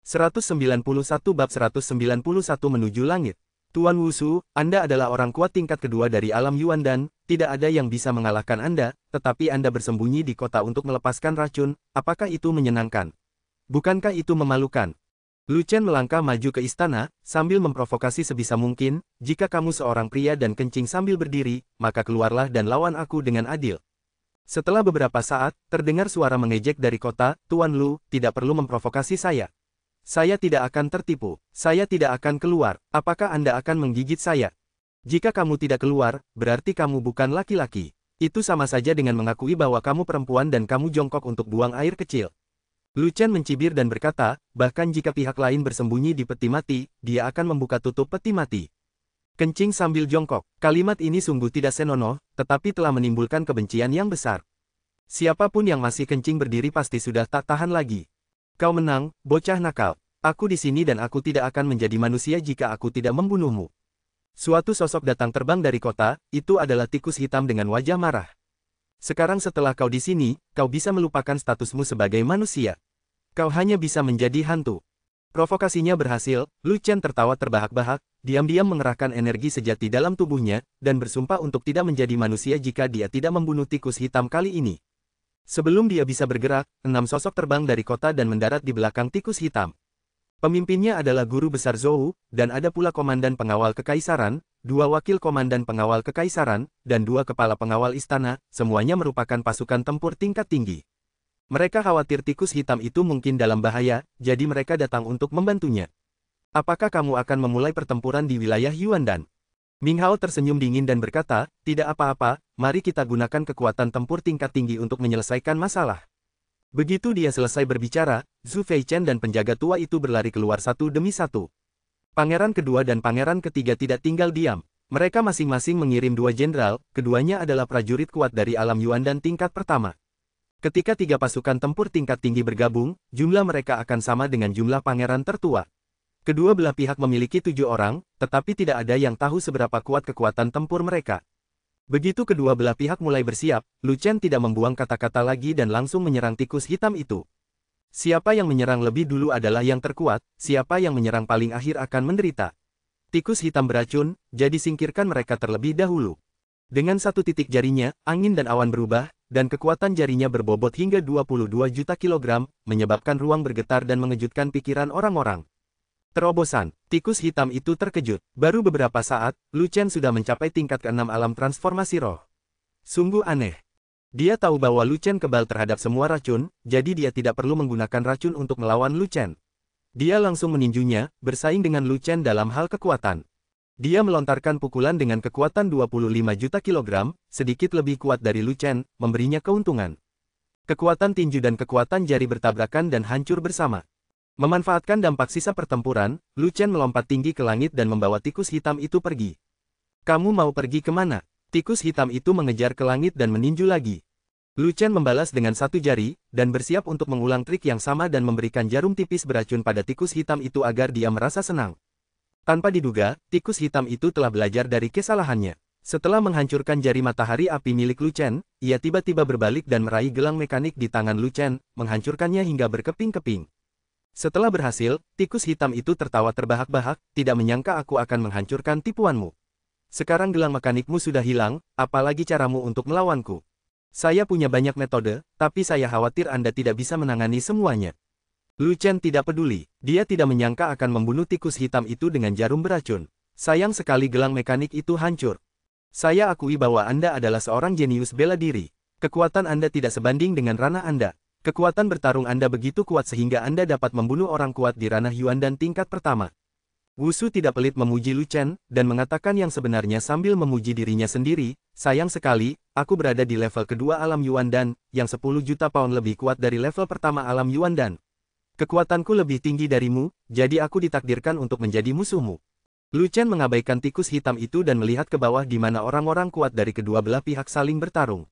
191 bab 191 menuju langit. Tuan Wushu, Anda adalah orang kuat tingkat kedua dari alam Yuan dan tidak ada yang bisa mengalahkan Anda, tetapi Anda bersembunyi di kota untuk melepaskan racun. Apakah itu menyenangkan? Bukankah itu memalukan? Lu Chen melangkah maju ke istana, sambil memprovokasi sebisa mungkin, jika kamu seorang pria dan kencing sambil berdiri, maka keluarlah dan lawan aku dengan adil. Setelah beberapa saat, terdengar suara mengejek dari kota, Tuan Lu, tidak perlu memprovokasi saya. Saya tidak akan tertipu. Saya tidak akan keluar. Apakah Anda akan menggigit saya? Jika kamu tidak keluar, berarti kamu bukan laki-laki. Itu sama saja dengan mengakui bahwa kamu perempuan dan kamu jongkok untuk buang air kecil. Lu Chen mencibir dan berkata, bahkan jika pihak lain bersembunyi di peti mati, dia akan membuka tutup peti mati. Kencing sambil jongkok. Kalimat ini sungguh tidak senonoh, tetapi telah menimbulkan kebencian yang besar. Siapapun yang masih kencing berdiri pasti sudah tak tahan lagi. Kau menang, bocah nakal. Aku di sini dan aku tidak akan menjadi manusia jika aku tidak membunuhmu. Suatu sosok datang terbang dari kota, itu adalah tikus hitam dengan wajah marah. Sekarang setelah kau di sini, kau bisa melupakan statusmu sebagai manusia. Kau hanya bisa menjadi hantu. Provokasinya berhasil, Lu Chen tertawa terbahak-bahak, diam-diam mengerahkan energi sejati dalam tubuhnya, dan bersumpah untuk tidak menjadi manusia jika dia tidak membunuh tikus hitam kali ini. Sebelum dia bisa bergerak, 6 sosok terbang dari kota dan mendarat di belakang tikus hitam. Pemimpinnya adalah Guru Besar Zhou, dan ada pula Komandan Pengawal Kekaisaran, 2 Wakil Komandan Pengawal Kekaisaran, dan 2 Kepala Pengawal Istana, semuanya merupakan pasukan tempur tingkat tinggi. Mereka khawatir tikus hitam itu mungkin dalam bahaya, jadi mereka datang untuk membantunya. Apakah kamu akan memulai pertempuran di wilayah Yuandan? Ming Hao tersenyum dingin dan berkata, tidak apa-apa, mari kita gunakan kekuatan tempur tingkat tinggi untuk menyelesaikan masalah. Begitu dia selesai berbicara, Zhu Feichen dan penjaga tua itu berlari keluar satu demi satu. Pangeran kedua dan pangeran ketiga tidak tinggal diam. Mereka masing-masing mengirim 2 jenderal, keduanya adalah prajurit kuat dari alam Yuandan tingkat pertama. Ketika 3 pasukan tempur tingkat tinggi bergabung, jumlah mereka akan sama dengan jumlah pangeran tertua. Kedua belah pihak memiliki 7 orang, tetapi tidak ada yang tahu seberapa kuat kekuatan tempur mereka. Begitu kedua belah pihak mulai bersiap, Lu Chen tidak membuang kata-kata lagi dan langsung menyerang tikus hitam itu. Siapa yang menyerang lebih dulu adalah yang terkuat, siapa yang menyerang paling akhir akan menderita. Tikus hitam beracun, jadi singkirkan mereka terlebih dahulu. Dengan satu titik jarinya, angin dan awan berubah, dan kekuatan jarinya berbobot hingga 22 juta kilogram, menyebabkan ruang bergetar dan mengejutkan pikiran orang-orang. Terobosan, tikus hitam itu terkejut. Baru beberapa saat, Lu Chen sudah mencapai tingkat ke-6 alam transformasi roh. Sungguh aneh. Dia tahu bahwa Lu Chen kebal terhadap semua racun, jadi dia tidak perlu menggunakan racun untuk melawan Lu Chen. Dia langsung meninjunya, bersaing dengan Lu Chen dalam hal kekuatan. Dia melontarkan pukulan dengan kekuatan 25 juta kilogram, sedikit lebih kuat dari Lu Chen, memberinya keuntungan. Kekuatan tinju dan kekuatan jari bertabrakan dan hancur bersama. Memanfaatkan dampak sisa pertempuran, Lu Chen melompat tinggi ke langit dan membawa tikus hitam itu pergi. Kamu mau pergi kemana? Tikus hitam itu mengejar ke langit dan meninju lagi. Lu Chen membalas dengan satu jari, dan bersiap untuk mengulang trik yang sama dan memberikan jarum tipis beracun pada tikus hitam itu agar dia merasa senang. Tanpa diduga, tikus hitam itu telah belajar dari kesalahannya. Setelah menghancurkan jari matahari api milik Lu Chen, ia tiba-tiba berbalik dan meraih gelang mekanik di tangan Lu Chen, menghancurkannya hingga berkeping-keping. Setelah berhasil, tikus hitam itu tertawa terbahak-bahak, tidak menyangka aku akan menghancurkan tipuanmu. Sekarang gelang mekanikmu sudah hilang, apalagi caramu untuk melawanku. Saya punya banyak metode, tapi saya khawatir Anda tidak bisa menangani semuanya. Lu Chen tidak peduli, dia tidak menyangka akan membunuh tikus hitam itu dengan jarum beracun. Sayang sekali gelang mekanik itu hancur. Saya akui bahwa Anda adalah seorang jenius bela diri. Kekuatan Anda tidak sebanding dengan ranah Anda. Kekuatan bertarung Anda begitu kuat sehingga Anda dapat membunuh orang kuat di ranah Yuandan tingkat pertama. Wushu tidak pelit memuji Lu Chen, dan mengatakan yang sebenarnya sambil memuji dirinya sendiri, sayang sekali, aku berada di level kedua alam Yuandan, yang 10 juta pound lebih kuat dari level pertama alam Yuandan. Kekuatanku lebih tinggi darimu, jadi aku ditakdirkan untuk menjadi musuhmu. Lu Chen mengabaikan tikus hitam itu dan melihat ke bawah di mana orang-orang kuat dari kedua belah pihak saling bertarung.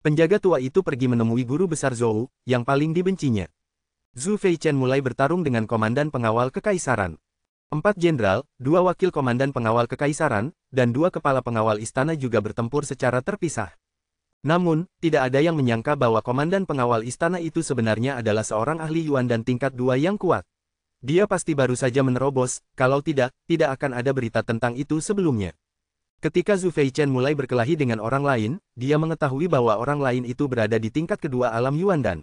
Penjaga tua itu pergi menemui Guru Besar Zhou, yang paling dibencinya. Zhu Feichen mulai bertarung dengan Komandan Pengawal Kekaisaran. 4 jenderal, 2 wakil Komandan Pengawal Kekaisaran, dan 2 kepala pengawal istana juga bertempur secara terpisah. Namun, tidak ada yang menyangka bahwa Komandan Pengawal Istana itu sebenarnya adalah seorang ahli Yuandan tingkat 2 yang kuat. Dia pasti baru saja menerobos, kalau tidak, tidak akan ada berita tentang itu sebelumnya. Ketika Zhu Feichen mulai berkelahi dengan orang lain, dia mengetahui bahwa orang lain itu berada di tingkat kedua alam Yuandan.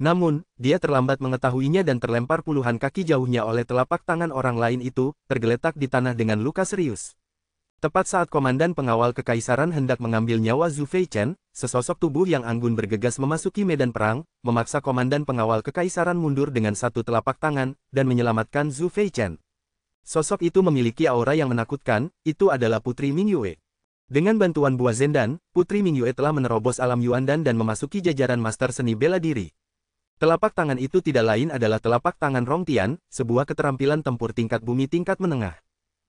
Namun, dia terlambat mengetahuinya dan terlempar puluhan kaki jauhnya oleh telapak tangan orang lain itu, tergeletak di tanah dengan luka serius. Tepat saat komandan pengawal kekaisaran hendak mengambil nyawa Zhu Feichen, sesosok tubuh yang anggun bergegas memasuki medan perang, memaksa komandan pengawal kekaisaran mundur dengan satu telapak tangan, dan menyelamatkan Zhu Feichen. Sosok itu memiliki aura yang menakutkan, itu adalah Putri Mingyue. Dengan bantuan Buah Zendan, Putri Mingyue telah menerobos alam Yuandan dan memasuki jajaran master seni bela diri. Telapak tangan itu tidak lain adalah telapak tangan Rongtian, sebuah keterampilan tempur tingkat bumi tingkat menengah.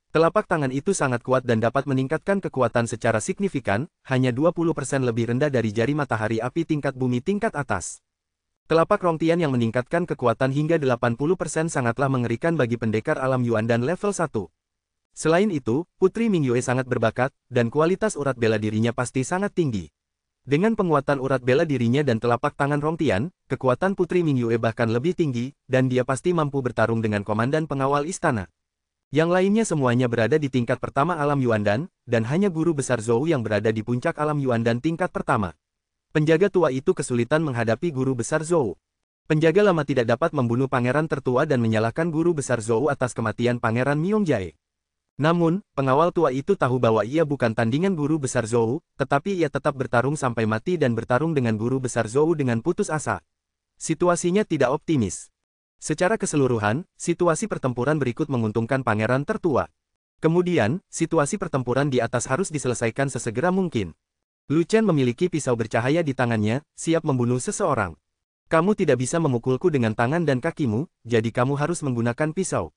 Telapak tangan itu sangat kuat dan dapat meningkatkan kekuatan secara signifikan, hanya 20% lebih rendah dari jari matahari api tingkat bumi tingkat atas. Telapak Rongtian yang meningkatkan kekuatan hingga 80% sangatlah mengerikan bagi pendekar alam Yuandan level 1. Selain itu, Putri Mingyue sangat berbakat, dan kualitas urat bela dirinya pasti sangat tinggi. Dengan penguatan urat bela dirinya dan telapak tangan Rongtian, kekuatan Putri Mingyue bahkan lebih tinggi, dan dia pasti mampu bertarung dengan komandan pengawal istana. Yang lainnya semuanya berada di tingkat pertama alam Yuandan, dan hanya guru besar Zhou yang berada di puncak alam Yuandan tingkat pertama. Penjaga tua itu kesulitan menghadapi guru besar Zhou. Penjaga lama tidak dapat membunuh pangeran tertua dan menyalahkan guru besar Zhou atas kematian pangeran Myongjae. Namun, pengawal tua itu tahu bahwa ia bukan tandingan guru besar Zhou, tetapi ia tetap bertarung sampai mati dan bertarung dengan guru besar Zhou dengan putus asa. Situasinya tidak optimis. Secara keseluruhan, situasi pertempuran berikut menguntungkan pangeran tertua. Kemudian, situasi pertempuran di atas harus diselesaikan sesegera mungkin. Lu Chen memiliki pisau bercahaya di tangannya, siap membunuh seseorang. Kamu tidak bisa memukulku dengan tangan dan kakimu, jadi kamu harus menggunakan pisau.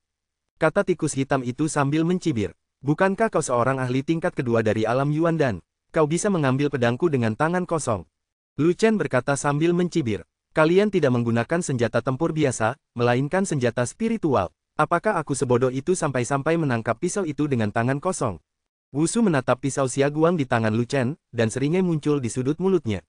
Kata tikus hitam itu sambil mencibir. Bukankah kau seorang ahli tingkat kedua dari alam Yuandan? Kau bisa mengambil pedangku dengan tangan kosong. Lu Chen berkata sambil mencibir. Kalian tidak menggunakan senjata tempur biasa, melainkan senjata spiritual. Apakah aku sebodoh itu sampai-sampai menangkap pisau itu dengan tangan kosong? Wusu menatap pisau Xiaoguang di tangan Lu Chen, dan seringai muncul di sudut mulutnya.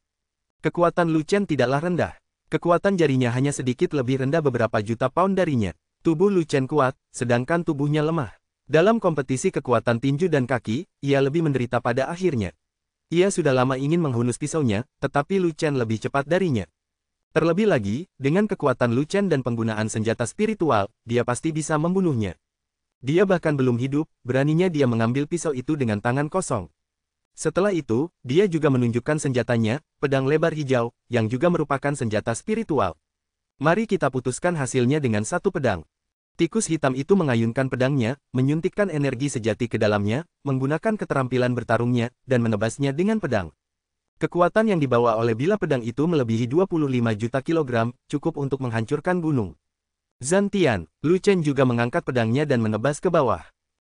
Kekuatan Lu Chen tidaklah rendah. Kekuatan jarinya hanya sedikit lebih rendah beberapa juta pound darinya. Tubuh Lu Chen kuat, sedangkan tubuhnya lemah. Dalam kompetisi kekuatan tinju dan kaki, ia lebih menderita pada akhirnya. Ia sudah lama ingin menghunus pisaunya, tetapi Lu Chen lebih cepat darinya. Terlebih lagi, dengan kekuatan Lu Chen dan penggunaan senjata spiritual, dia pasti bisa membunuhnya. Dia bahkan belum hidup, beraninya dia mengambil pisau itu dengan tangan kosong. Setelah itu, dia juga menunjukkan senjatanya, pedang lebar hijau, yang juga merupakan senjata spiritual. Mari kita putuskan hasilnya dengan satu pedang. Tikus hitam itu mengayunkan pedangnya, menyuntikkan energi sejati ke dalamnya, menggunakan keterampilan bertarungnya, dan menebasnya dengan pedang. Kekuatan yang dibawa oleh bilah pedang itu melebihi 25 juta kilogram, cukup untuk menghancurkan gunung. Zantian, Lu Chen juga mengangkat pedangnya dan menebas ke bawah.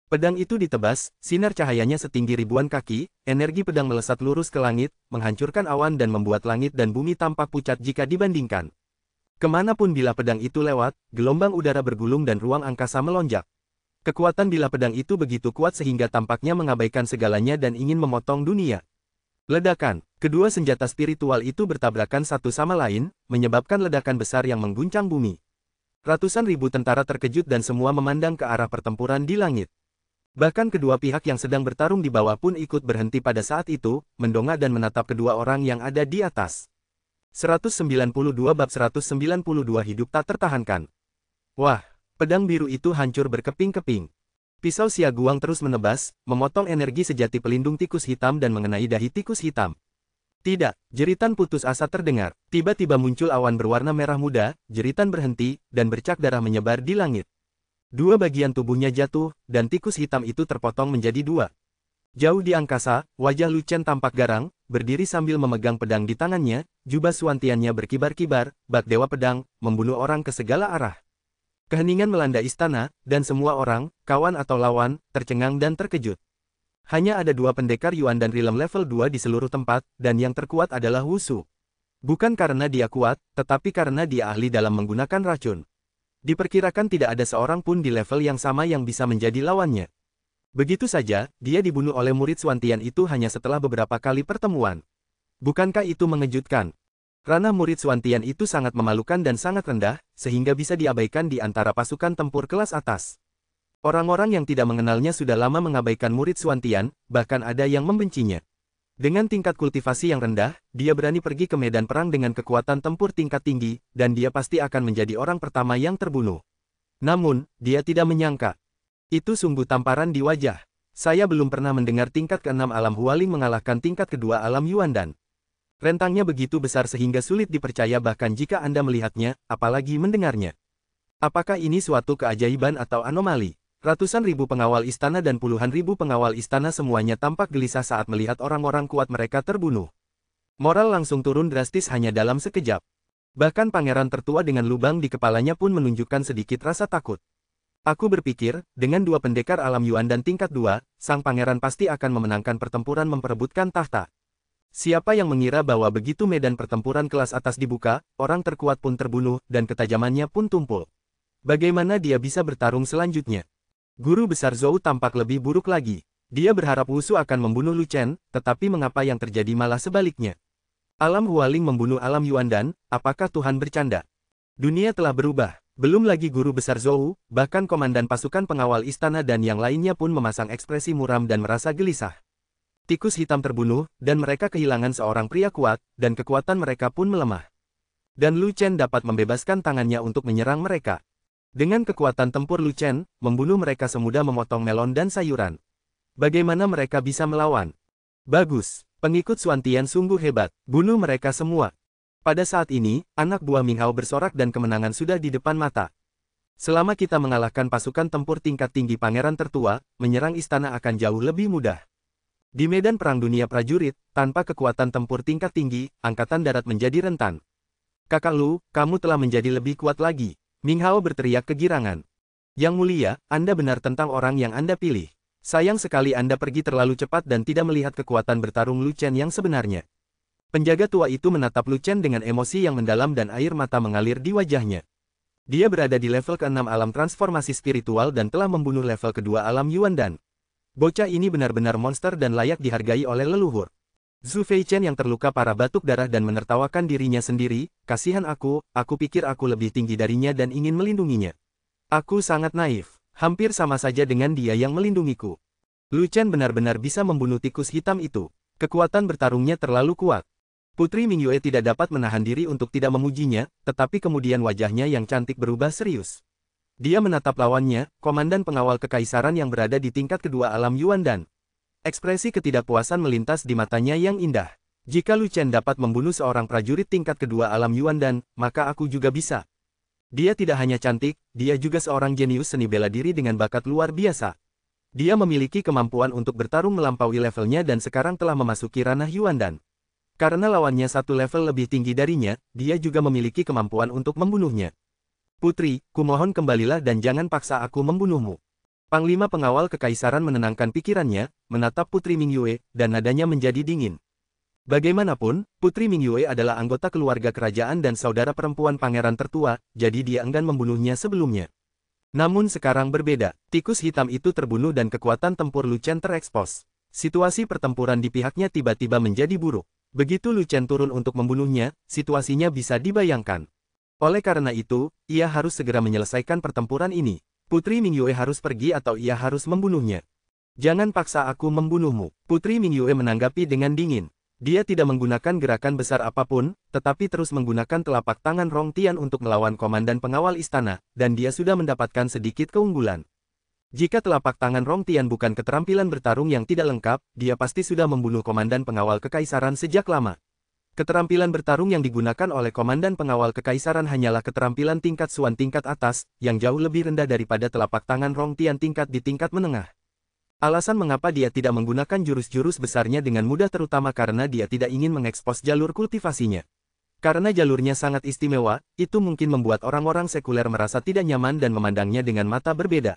Pedang itu ditebas, sinar cahayanya setinggi ribuan kaki, energi pedang melesat lurus ke langit, menghancurkan awan dan membuat langit dan bumi tampak pucat jika dibandingkan. Kemanapun bilah pedang itu lewat, gelombang udara bergulung dan ruang angkasa melonjak. Kekuatan bilah pedang itu begitu kuat sehingga tampaknya mengabaikan segalanya dan ingin memotong dunia. Ledakan. Kedua senjata spiritual itu bertabrakan satu sama lain, menyebabkan ledakan besar yang mengguncang bumi. Ratusan ribu tentara terkejut dan semua memandang ke arah pertempuran di langit. Bahkan kedua pihak yang sedang bertarung di bawah pun ikut berhenti pada saat itu, mendongak dan menatap kedua orang yang ada di atas. 192 bab 192 hidup tak tertahankan. Wah, pedang biru itu hancur berkeping-keping. Pisau Xiaoguang terus menebas, memotong energi sejati pelindung tikus hitam dan mengenai dahi tikus hitam. Tidak, jeritan putus asa terdengar. Tiba-tiba muncul awan berwarna merah muda, jeritan berhenti, dan bercak darah menyebar di langit. Dua bagian tubuhnya jatuh, dan tikus hitam itu terpotong menjadi dua. Jauh di angkasa, wajah Lu Chen tampak garang, berdiri sambil memegang pedang di tangannya, jubah suantiannya berkibar-kibar, bak dewa pedang, membunuh orang ke segala arah. Keheningan melanda istana, dan semua orang, kawan atau lawan, tercengang dan terkejut. Hanya ada dua pendekar Yuan dan Rilem level 2 di seluruh tempat, dan yang terkuat adalah Wusu. Bukan karena dia kuat, tetapi karena dia ahli dalam menggunakan racun. Diperkirakan tidak ada seorang pun di level yang sama yang bisa menjadi lawannya. Begitu saja, dia dibunuh oleh murid Suantian itu hanya setelah beberapa kali pertemuan. Bukankah itu mengejutkan? Ranah murid Suantian itu sangat memalukan dan sangat rendah, sehingga bisa diabaikan di antara pasukan tempur kelas atas. Orang-orang yang tidak mengenalnya sudah lama mengabaikan murid Suantian, bahkan ada yang membencinya. Dengan tingkat kultivasi yang rendah, dia berani pergi ke medan perang dengan kekuatan tempur tingkat tinggi, dan dia pasti akan menjadi orang pertama yang terbunuh. Namun, dia tidak menyangka. Itu sungguh tamparan di wajah. Saya belum pernah mendengar tingkat ke-6 alam Hualing mengalahkan tingkat kedua alam Yuandan. Rentangnya begitu besar sehingga sulit dipercaya bahkan jika Anda melihatnya, apalagi mendengarnya. Apakah ini suatu keajaiban atau anomali? Ratusan ribu pengawal istana dan puluhan ribu pengawal istana semuanya tampak gelisah saat melihat orang-orang kuat mereka terbunuh. Moral langsung turun drastis hanya dalam sekejap. Bahkan pangeran tertua dengan lubang di kepalanya pun menunjukkan sedikit rasa takut. Aku berpikir, dengan dua pendekar alam Yuandan tingkat 2, sang pangeran pasti akan memenangkan pertempuran memperebutkan tahta. Siapa yang mengira bahwa begitu medan pertempuran kelas atas dibuka, orang terkuat pun terbunuh, dan ketajamannya pun tumpul. Bagaimana dia bisa bertarung selanjutnya? Guru besar Zhou tampak lebih buruk lagi. Dia berharap Wushu akan membunuh Lu Chen, tetapi mengapa yang terjadi malah sebaliknya? Alam Hualing membunuh alam Yuandan, apakah Tuhan bercanda? Dunia telah berubah. Belum lagi guru besar Zhou, bahkan komandan pasukan pengawal istana dan yang lainnya pun memasang ekspresi muram dan merasa gelisah. Tikus hitam terbunuh, dan mereka kehilangan seorang pria kuat, dan kekuatan mereka pun melemah. Dan Lu Chen dapat membebaskan tangannya untuk menyerang mereka. Dengan kekuatan tempur Lu Chen, membunuh mereka semudah memotong melon dan sayuran. Bagaimana mereka bisa melawan? Bagus, pengikut Suantian sungguh hebat, bunuh mereka semua. Pada saat ini, anak buah Ming Hao bersorak dan kemenangan sudah di depan mata. Selama kita mengalahkan pasukan tempur tingkat tinggi pangeran tertua, menyerang istana akan jauh lebih mudah. Di medan perang dunia prajurit, tanpa kekuatan tempur tingkat tinggi, angkatan darat menjadi rentan. Kakak Lu, kamu telah menjadi lebih kuat lagi. Ming Hao berteriak kegirangan. Yang mulia, Anda benar tentang orang yang Anda pilih. Sayang sekali Anda pergi terlalu cepat dan tidak melihat kekuatan bertarung Lu Chen yang sebenarnya. Penjaga tua itu menatap Lu Chen dengan emosi yang mendalam dan air mata mengalir di wajahnya. Dia berada di level ke-6 alam transformasi spiritual dan telah membunuh level kedua alam Yuandan. Bocah ini benar-benar monster dan layak dihargai oleh leluhur. Zhu Feichen yang terluka parah batuk darah dan menertawakan dirinya sendiri, kasihan aku pikir aku lebih tinggi darinya dan ingin melindunginya. Aku sangat naif, hampir sama saja dengan dia yang melindungiku. Lu Chen benar-benar bisa membunuh tikus hitam itu. Kekuatan bertarungnya terlalu kuat. Putri Mingyue tidak dapat menahan diri untuk tidak memujinya, tetapi kemudian wajahnya yang cantik berubah serius. Dia menatap lawannya, komandan pengawal kekaisaran yang berada di tingkat kedua alam Yuandan. Ekspresi ketidakpuasan melintas di matanya yang indah. Jika Lu Chen dapat membunuh seorang prajurit tingkat kedua alam Yuandan, maka aku juga bisa. Dia tidak hanya cantik, dia juga seorang jenius seni bela diri dengan bakat luar biasa. Dia memiliki kemampuan untuk bertarung melampaui levelnya dan sekarang telah memasuki ranah Yuandan. Karena lawannya satu level lebih tinggi darinya, dia juga memiliki kemampuan untuk membunuhnya. Putri, kumohon kembalilah dan jangan paksa aku membunuhmu. Panglima pengawal kekaisaran menenangkan pikirannya, menatap Putri Mingyue, dan nadanya menjadi dingin. Bagaimanapun, Putri Mingyue adalah anggota keluarga kerajaan dan saudara perempuan pangeran tertua, jadi dia enggan membunuhnya sebelumnya. Namun sekarang berbeda, tikus hitam itu terbunuh dan kekuatan tempur Lu Chen terekspos. Situasi pertempuran di pihaknya tiba-tiba menjadi buruk. Begitu Lu Chen turun untuk membunuhnya, situasinya bisa dibayangkan. Oleh karena itu, ia harus segera menyelesaikan pertempuran ini. Putri Mingyue harus pergi atau ia harus membunuhnya. Jangan paksa aku membunuhmu. Putri Mingyue menanggapi dengan dingin. Dia tidak menggunakan gerakan besar apapun, tetapi terus menggunakan telapak tangan Rong Tian untuk melawan komandan pengawal istana, dan dia sudah mendapatkan sedikit keunggulan. Jika telapak tangan Rong Tian bukan keterampilan bertarung yang tidak lengkap, dia pasti sudah membunuh komandan pengawal kekaisaran sejak lama. Keterampilan bertarung yang digunakan oleh komandan pengawal kekaisaran hanyalah keterampilan tingkat Suan tingkat atas, yang jauh lebih rendah daripada telapak tangan Rong Tian tingkat di tingkat menengah. Alasan mengapa dia tidak menggunakan jurus-jurus besarnya dengan mudah terutama karena dia tidak ingin mengekspos jalur kultivasinya. Karena jalurnya sangat istimewa, itu mungkin membuat orang-orang sekuler merasa tidak nyaman dan memandangnya dengan mata berbeda.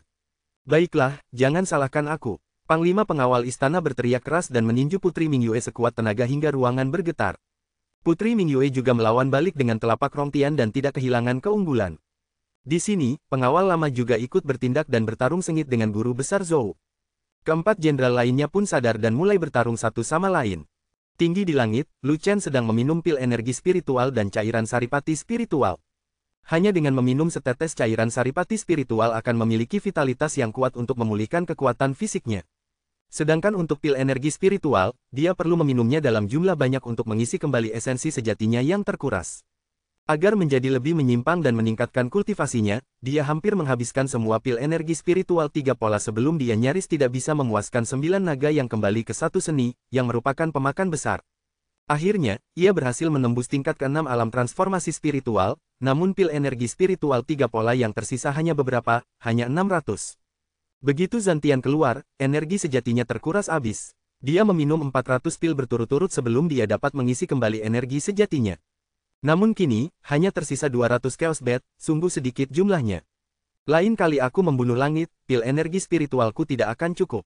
Baiklah, jangan salahkan aku. Panglima pengawal istana berteriak keras dan meninju Putri Mingyue sekuat tenaga hingga ruangan bergetar. Putri Mingyue juga melawan balik dengan telapak Rong Tian dan tidak kehilangan keunggulan. Di sini, pengawal lama juga ikut bertindak dan bertarung sengit dengan guru besar Zhou. Keempat jenderal lainnya pun sadar dan mulai bertarung satu sama lain. Tinggi di langit, Lu Chen sedang meminum pil energi spiritual dan cairan saripati spiritual. Hanya dengan meminum setetes cairan saripati spiritual akan memiliki vitalitas yang kuat untuk memulihkan kekuatan fisiknya. Sedangkan untuk pil energi spiritual, dia perlu meminumnya dalam jumlah banyak untuk mengisi kembali esensi sejatinya yang terkuras. Agar menjadi lebih menyimpang dan meningkatkan kultivasinya, dia hampir menghabiskan semua pil energi spiritual 3 pola sebelum dia nyaris tidak bisa memuaskan 9 naga yang kembali ke satu seni, yang merupakan pemakan besar. Akhirnya, ia berhasil menembus tingkat ke-6 alam transformasi spiritual, namun pil energi spiritual 3 pola yang tersisa hanya beberapa, hanya 600. Begitu Zantian keluar, energi sejatinya terkuras habis. Dia meminum 400 pil berturut-turut sebelum dia dapat mengisi kembali energi sejatinya. Namun kini, hanya tersisa 200 Chaos Bat, sungguh sedikit jumlahnya. Lain kali aku membunuh langit, pil energi spiritualku tidak akan cukup.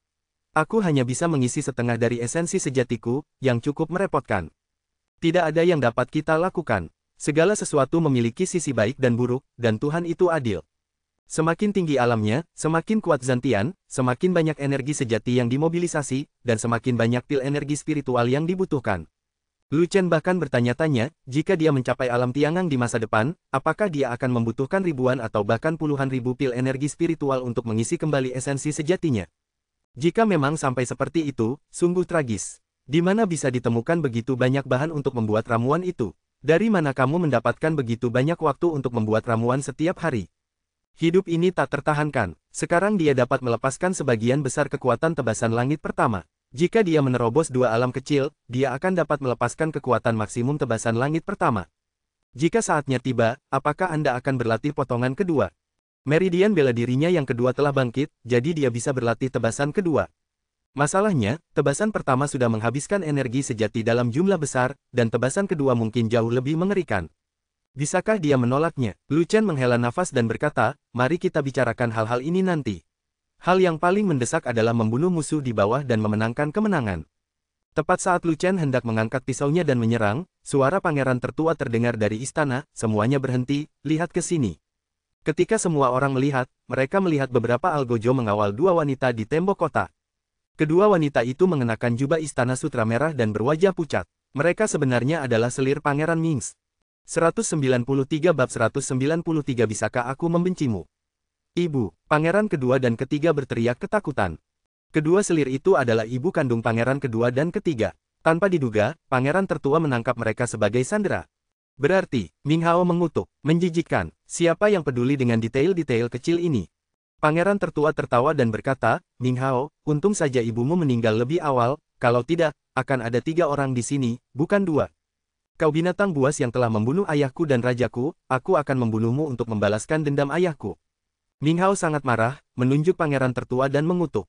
Aku hanya bisa mengisi setengah dari esensi sejatiku, yang cukup merepotkan. Tidak ada yang dapat kita lakukan. Segala sesuatu memiliki sisi baik dan buruk, dan Tuhan itu adil. Semakin tinggi alamnya, semakin kuat Zantian, semakin banyak energi sejati yang dimobilisasi, dan semakin banyak pil energi spiritual yang dibutuhkan. Lu Chen bahkan bertanya-tanya, jika dia mencapai alam Tiangang di masa depan, apakah dia akan membutuhkan ribuan atau bahkan puluhan ribu pil energi spiritual untuk mengisi kembali esensi sejatinya. Jika memang sampai seperti itu, sungguh tragis. Di mana bisa ditemukan begitu banyak bahan untuk membuat ramuan itu? Dari mana kamu mendapatkan begitu banyak waktu untuk membuat ramuan setiap hari? Hidup ini tak tertahankan. Sekarang dia dapat melepaskan sebagian besar kekuatan tebasan langit pertama. Jika dia menerobos 2 alam kecil, dia akan dapat melepaskan kekuatan maksimum tebasan langit pertama. Jika saatnya tiba, apakah Anda akan berlatih potongan kedua? Meridian bela dirinya yang kedua telah bangkit, jadi dia bisa berlatih tebasan kedua. Masalahnya, tebasan pertama sudah menghabiskan energi sejati dalam jumlah besar, dan tebasan kedua mungkin jauh lebih mengerikan. Bisakah dia menolaknya? Lu Chen menghela nafas dan berkata, mari kita bicarakan hal-hal ini nanti. Hal yang paling mendesak adalah membunuh musuh di bawah dan memenangkan kemenangan. Tepat saat Lu Chen hendak mengangkat pisaunya dan menyerang, suara pangeran tertua terdengar dari istana, semuanya berhenti, lihat ke sini. Ketika semua orang melihat, mereka melihat beberapa algojo mengawal 2 wanita di tembok kota. Kedua wanita itu mengenakan jubah istana sutra merah dan berwajah pucat. Mereka sebenarnya adalah selir Pangeran Mings. 193 bab 193 Bisakah aku membencimu? Ibu, pangeran kedua dan ketiga berteriak ketakutan. Kedua selir itu adalah ibu kandung pangeran kedua dan ketiga. Tanpa diduga, pangeran tertua menangkap mereka sebagai sandera. Berarti, Ming Hao mengutuk, menjijikkan, siapa yang peduli dengan detail-detail kecil ini? Pangeran tertua tertawa dan berkata, Ming Hao, untung saja ibumu meninggal lebih awal, kalau tidak, akan ada 3 orang di sini, bukan 2. Kau binatang buas yang telah membunuh ayahku dan rajaku, aku akan membunuhmu untuk membalaskan dendam ayahku. Ming Hao sangat marah, menunjuk pangeran tertua dan mengutuk.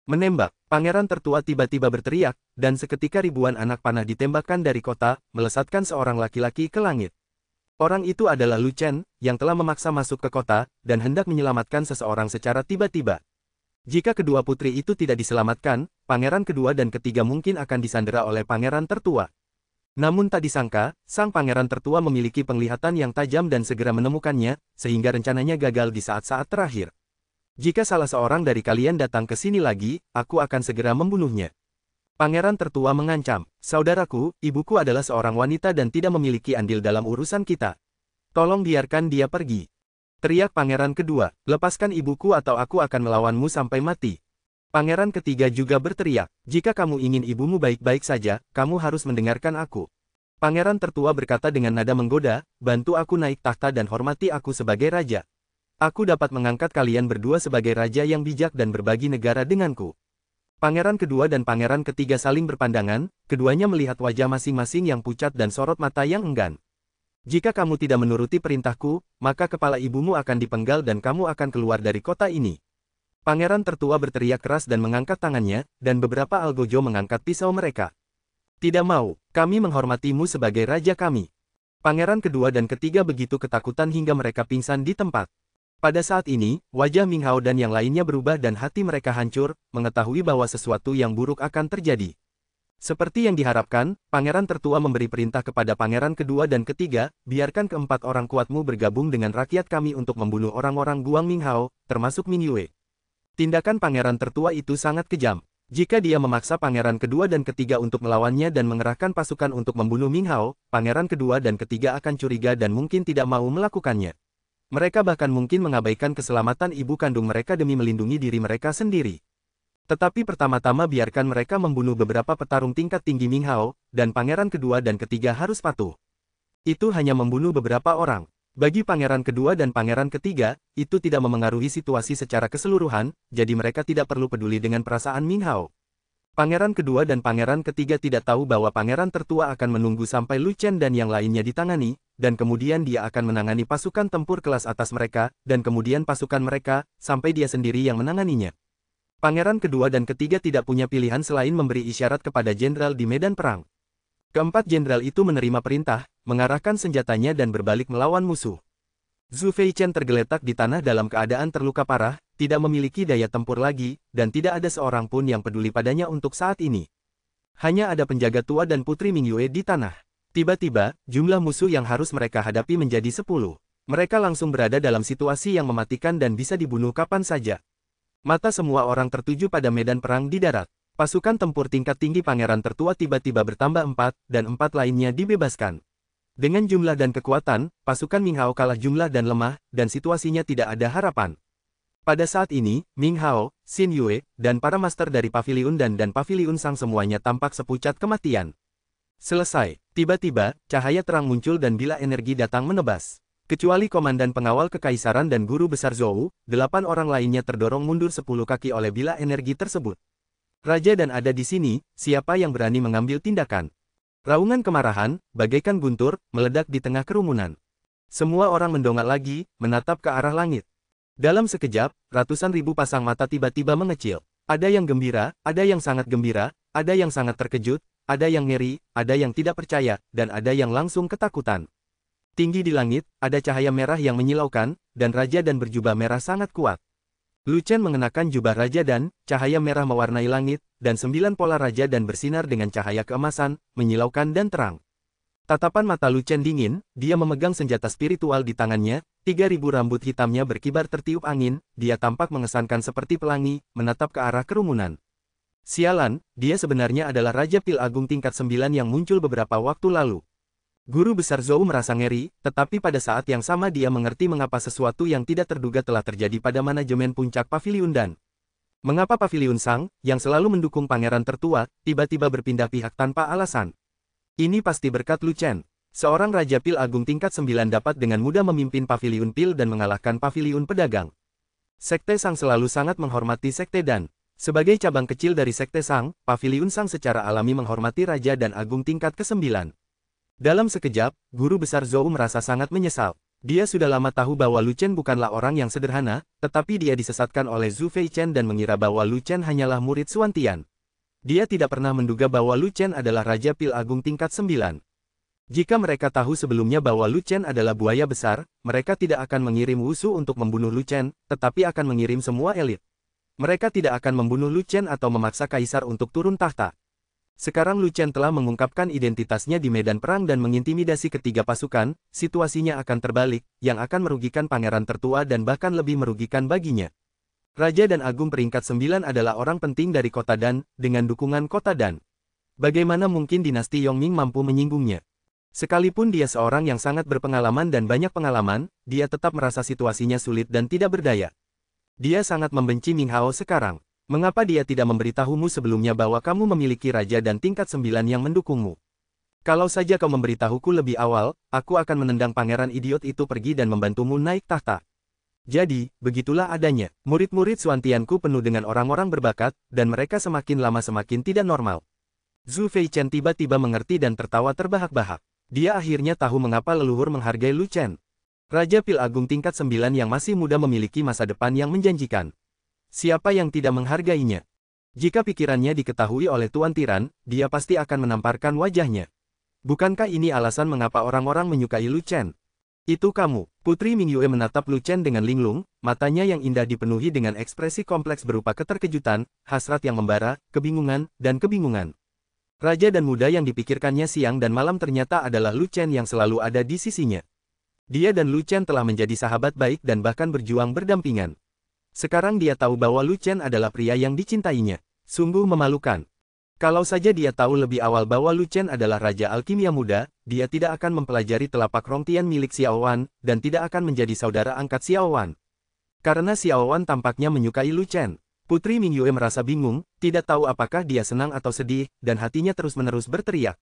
Menembak, pangeran tertua tiba-tiba berteriak, dan seketika ribuan anak panah ditembakkan dari kota, melesatkan seorang laki-laki ke langit. Orang itu adalah Lu Chen, yang telah memaksa masuk ke kota, dan hendak menyelamatkan seseorang secara tiba-tiba. Jika kedua putri itu tidak diselamatkan, pangeran kedua dan ketiga mungkin akan disandera oleh pangeran tertua. Namun tak disangka, sang pangeran tertua memiliki penglihatan yang tajam dan segera menemukannya, sehingga rencananya gagal di saat-saat terakhir. Jika salah seorang dari kalian datang ke sini lagi, aku akan segera membunuhnya. Pangeran tertua mengancam, saudaraku, ibuku adalah seorang wanita dan tidak memiliki andil dalam urusan kita. Tolong biarkan dia pergi. Teriak pangeran kedua, lepaskan ibuku atau aku akan melawanmu sampai mati. Pangeran ketiga juga berteriak, jika kamu ingin ibumu baik-baik saja, kamu harus mendengarkan aku. Pangeran tertua berkata dengan nada menggoda, bantu aku naik tahta dan hormati aku sebagai raja. Aku dapat mengangkat kalian berdua sebagai raja yang bijak dan berbagi negara denganku. Pangeran kedua dan pangeran ketiga saling berpandangan, keduanya melihat wajah masing-masing yang pucat dan sorot mata yang enggan. Jika kamu tidak menuruti perintahku, maka kepala ibumu akan dipenggal dan kamu akan keluar dari kota ini. Pangeran tertua berteriak keras dan mengangkat tangannya, dan beberapa algojo mengangkat pisau mereka. Tidak mau, kami menghormatimu sebagai raja kami. Pangeran kedua dan ketiga begitu ketakutan hingga mereka pingsan di tempat. Pada saat ini, wajah Ming Hao dan yang lainnya berubah dan hati mereka hancur, mengetahui bahwa sesuatu yang buruk akan terjadi. Seperti yang diharapkan, pangeran tertua memberi perintah kepada pangeran kedua dan ketiga, biarkan keempat orang kuatmu bergabung dengan rakyat kami untuk membunuh orang-orang Guang Ming Hao, termasuk Min Yue. Tindakan pangeran tertua itu sangat kejam. Jika dia memaksa pangeran kedua dan ketiga untuk melawannya dan mengerahkan pasukan untuk membunuh Ming Hao, pangeran kedua dan ketiga akan curiga dan mungkin tidak mau melakukannya. Mereka bahkan mungkin mengabaikan keselamatan ibu kandung mereka demi melindungi diri mereka sendiri. Tetapi pertama-tama biarkan mereka membunuh beberapa petarung tingkat tinggi Ming Hao, dan pangeran kedua dan ketiga harus patuh. Itu hanya membunuh beberapa orang. Bagi pangeran kedua dan pangeran ketiga, itu tidak memengaruhi situasi secara keseluruhan, jadi mereka tidak perlu peduli dengan perasaan Ming Hao. Pangeran kedua dan pangeran ketiga tidak tahu bahwa pangeran tertua akan menunggu sampai Lu Chen dan yang lainnya ditangani, dan kemudian dia akan menangani pasukan tempur kelas atas mereka, dan kemudian pasukan mereka, sampai dia sendiri yang menanganinya. Pangeran kedua dan ketiga tidak punya pilihan selain memberi isyarat kepada jenderal di medan perang. Keempat jenderal itu menerima perintah, mengarahkan senjatanya dan berbalik melawan musuh. Zhu Feichen tergeletak di tanah dalam keadaan terluka parah, tidak memiliki daya tempur lagi, dan tidak ada seorang pun yang peduli padanya untuk saat ini. Hanya ada penjaga tua dan Putri Mingyue di tanah. Tiba-tiba, jumlah musuh yang harus mereka hadapi menjadi 10. Mereka langsung berada dalam situasi yang mematikan dan bisa dibunuh kapan saja. Mata semua orang tertuju pada medan perang di darat. Pasukan tempur tingkat tinggi pangeran tertua tiba-tiba bertambah 4, dan 4 lainnya dibebaskan. Dengan jumlah dan kekuatan, pasukan Ming Hao kalah jumlah dan lemah, dan situasinya tidak ada harapan. Pada saat ini, Ming Hao, Xin Yue, dan para master dari Paviliun dan Paviliun Sang semuanya tampak sepucat kematian. Selesai. Tiba-tiba, cahaya terang muncul dan bila energi datang menebas. Kecuali komandan pengawal kekaisaran dan guru besar Zhou, 8 orang lainnya terdorong mundur 10 kaki oleh bila energi tersebut. Raja dan ada di sini, siapa yang berani mengambil tindakan? Raungan kemarahan, bagaikan guntur, meledak di tengah kerumunan. Semua orang mendongak lagi, menatap ke arah langit. Dalam sekejap, ratusan ribu pasang mata tiba-tiba mengecil. Ada yang gembira, ada yang sangat gembira, ada yang sangat terkejut, ada yang ngeri, ada yang tidak percaya, dan ada yang langsung ketakutan. Tinggi di langit, ada cahaya merah yang menyilaukan, dan raja dan berjubah merah sangat kuat. Lu Chen mengenakan jubah raja dan, cahaya merah mewarnai langit, dan 9 pola raja dan bersinar dengan cahaya keemasan, menyilaukan dan terang. Tatapan mata Lu Chen dingin, dia memegang senjata spiritual di tangannya, 3.000 rambut hitamnya berkibar tertiup angin, dia tampak mengesankan seperti pelangi, menatap ke arah kerumunan. Sialan, dia sebenarnya adalah Raja Pil Agung tingkat 9 yang muncul beberapa waktu lalu. Guru besar Zhou merasa ngeri, tetapi pada saat yang sama dia mengerti mengapa sesuatu yang tidak terduga telah terjadi pada manajemen puncak Paviliun dan mengapa Paviliun Sang, yang selalu mendukung pangeran tertua, tiba-tiba berpindah pihak tanpa alasan. Ini pasti berkat Lu Chen. Seorang Raja Pil Agung tingkat 9 dapat dengan mudah memimpin Paviliun Pil dan mengalahkan Paviliun Pedagang. Sekte Sang selalu sangat menghormati Sekte dan sebagai cabang kecil dari Sekte Sang, Paviliun Sang secara alami menghormati Raja dan Agung tingkat ke-9. Dalam sekejap, guru besar Zhou merasa sangat menyesal. Dia sudah lama tahu bahwa Lu Chen bukanlah orang yang sederhana, tetapi dia disesatkan oleh Zhu Feichen dan mengira bahwa Lu Chen hanyalah murid Xuan Tian. Dia tidak pernah menduga bahwa Lu Chen adalah Raja Pil Agung tingkat 9. Jika mereka tahu sebelumnya bahwa Lu Chen adalah buaya besar, mereka tidak akan mengirim Wushu untuk membunuh Lu Chen, tetapi akan mengirim semua elit. Mereka tidak akan membunuh Lu Chen atau memaksa kaisar untuk turun tahta. Sekarang Lu Chen telah mengungkapkan identitasnya di medan perang dan mengintimidasi ketiga pasukan, situasinya akan terbalik, yang akan merugikan pangeran tertua dan bahkan lebih merugikan baginya. Raja dan Agung peringkat 9 adalah orang penting dari kota Dan, dengan dukungan kota Dan. Bagaimana mungkin dinasti Yongming mampu menyinggungnya? Sekalipun dia seorang yang sangat berpengalaman dan banyak pengalaman, dia tetap merasa situasinya sulit dan tidak berdaya. Dia sangat membenci Ming Hao sekarang. Mengapa dia tidak memberitahumu sebelumnya bahwa kamu memiliki raja dan tingkat 9 yang mendukungmu? Kalau saja kau memberitahuku lebih awal, aku akan menendang pangeran idiot itu pergi dan membantumu naik tahta. Jadi, begitulah adanya. Murid-murid Xuan Tianku penuh dengan orang-orang berbakat, dan mereka semakin lama semakin tidak normal. Zhu Feichen tiba-tiba mengerti dan tertawa terbahak-bahak. Dia akhirnya tahu mengapa leluhur menghargai Lu Chen. Raja Pil Agung tingkat 9 yang masih muda memiliki masa depan yang menjanjikan. Siapa yang tidak menghargainya? Jika pikirannya diketahui oleh Tuan Tiran, dia pasti akan menamparkan wajahnya. Bukankah ini alasan mengapa orang-orang menyukai Lu Chen? Itu kamu. Putri Mingyue menatap Lu Chen dengan linglung, matanya yang indah dipenuhi dengan ekspresi kompleks berupa keterkejutan, hasrat yang membara, kebingungan, dan kebingungan. Raja dan muda yang dipikirkannya siang dan malam ternyata adalah Lu Chen yang selalu ada di sisinya. Dia dan Lu Chen telah menjadi sahabat baik dan bahkan berjuang berdampingan. Sekarang dia tahu bahwa Lu Chen adalah pria yang dicintainya. Sungguh memalukan. Kalau saja dia tahu lebih awal bahwa Lu Chen adalah Raja Alkimia Muda, dia tidak akan mempelajari telapak Rong Tian milik Xiao Wan, dan tidak akan menjadi saudara angkat Xiao Wan. Karena Xiao Wan tampaknya menyukai Lu Chen. Putri Mingyue merasa bingung, tidak tahu apakah dia senang atau sedih, dan hatinya terus-menerus berteriak.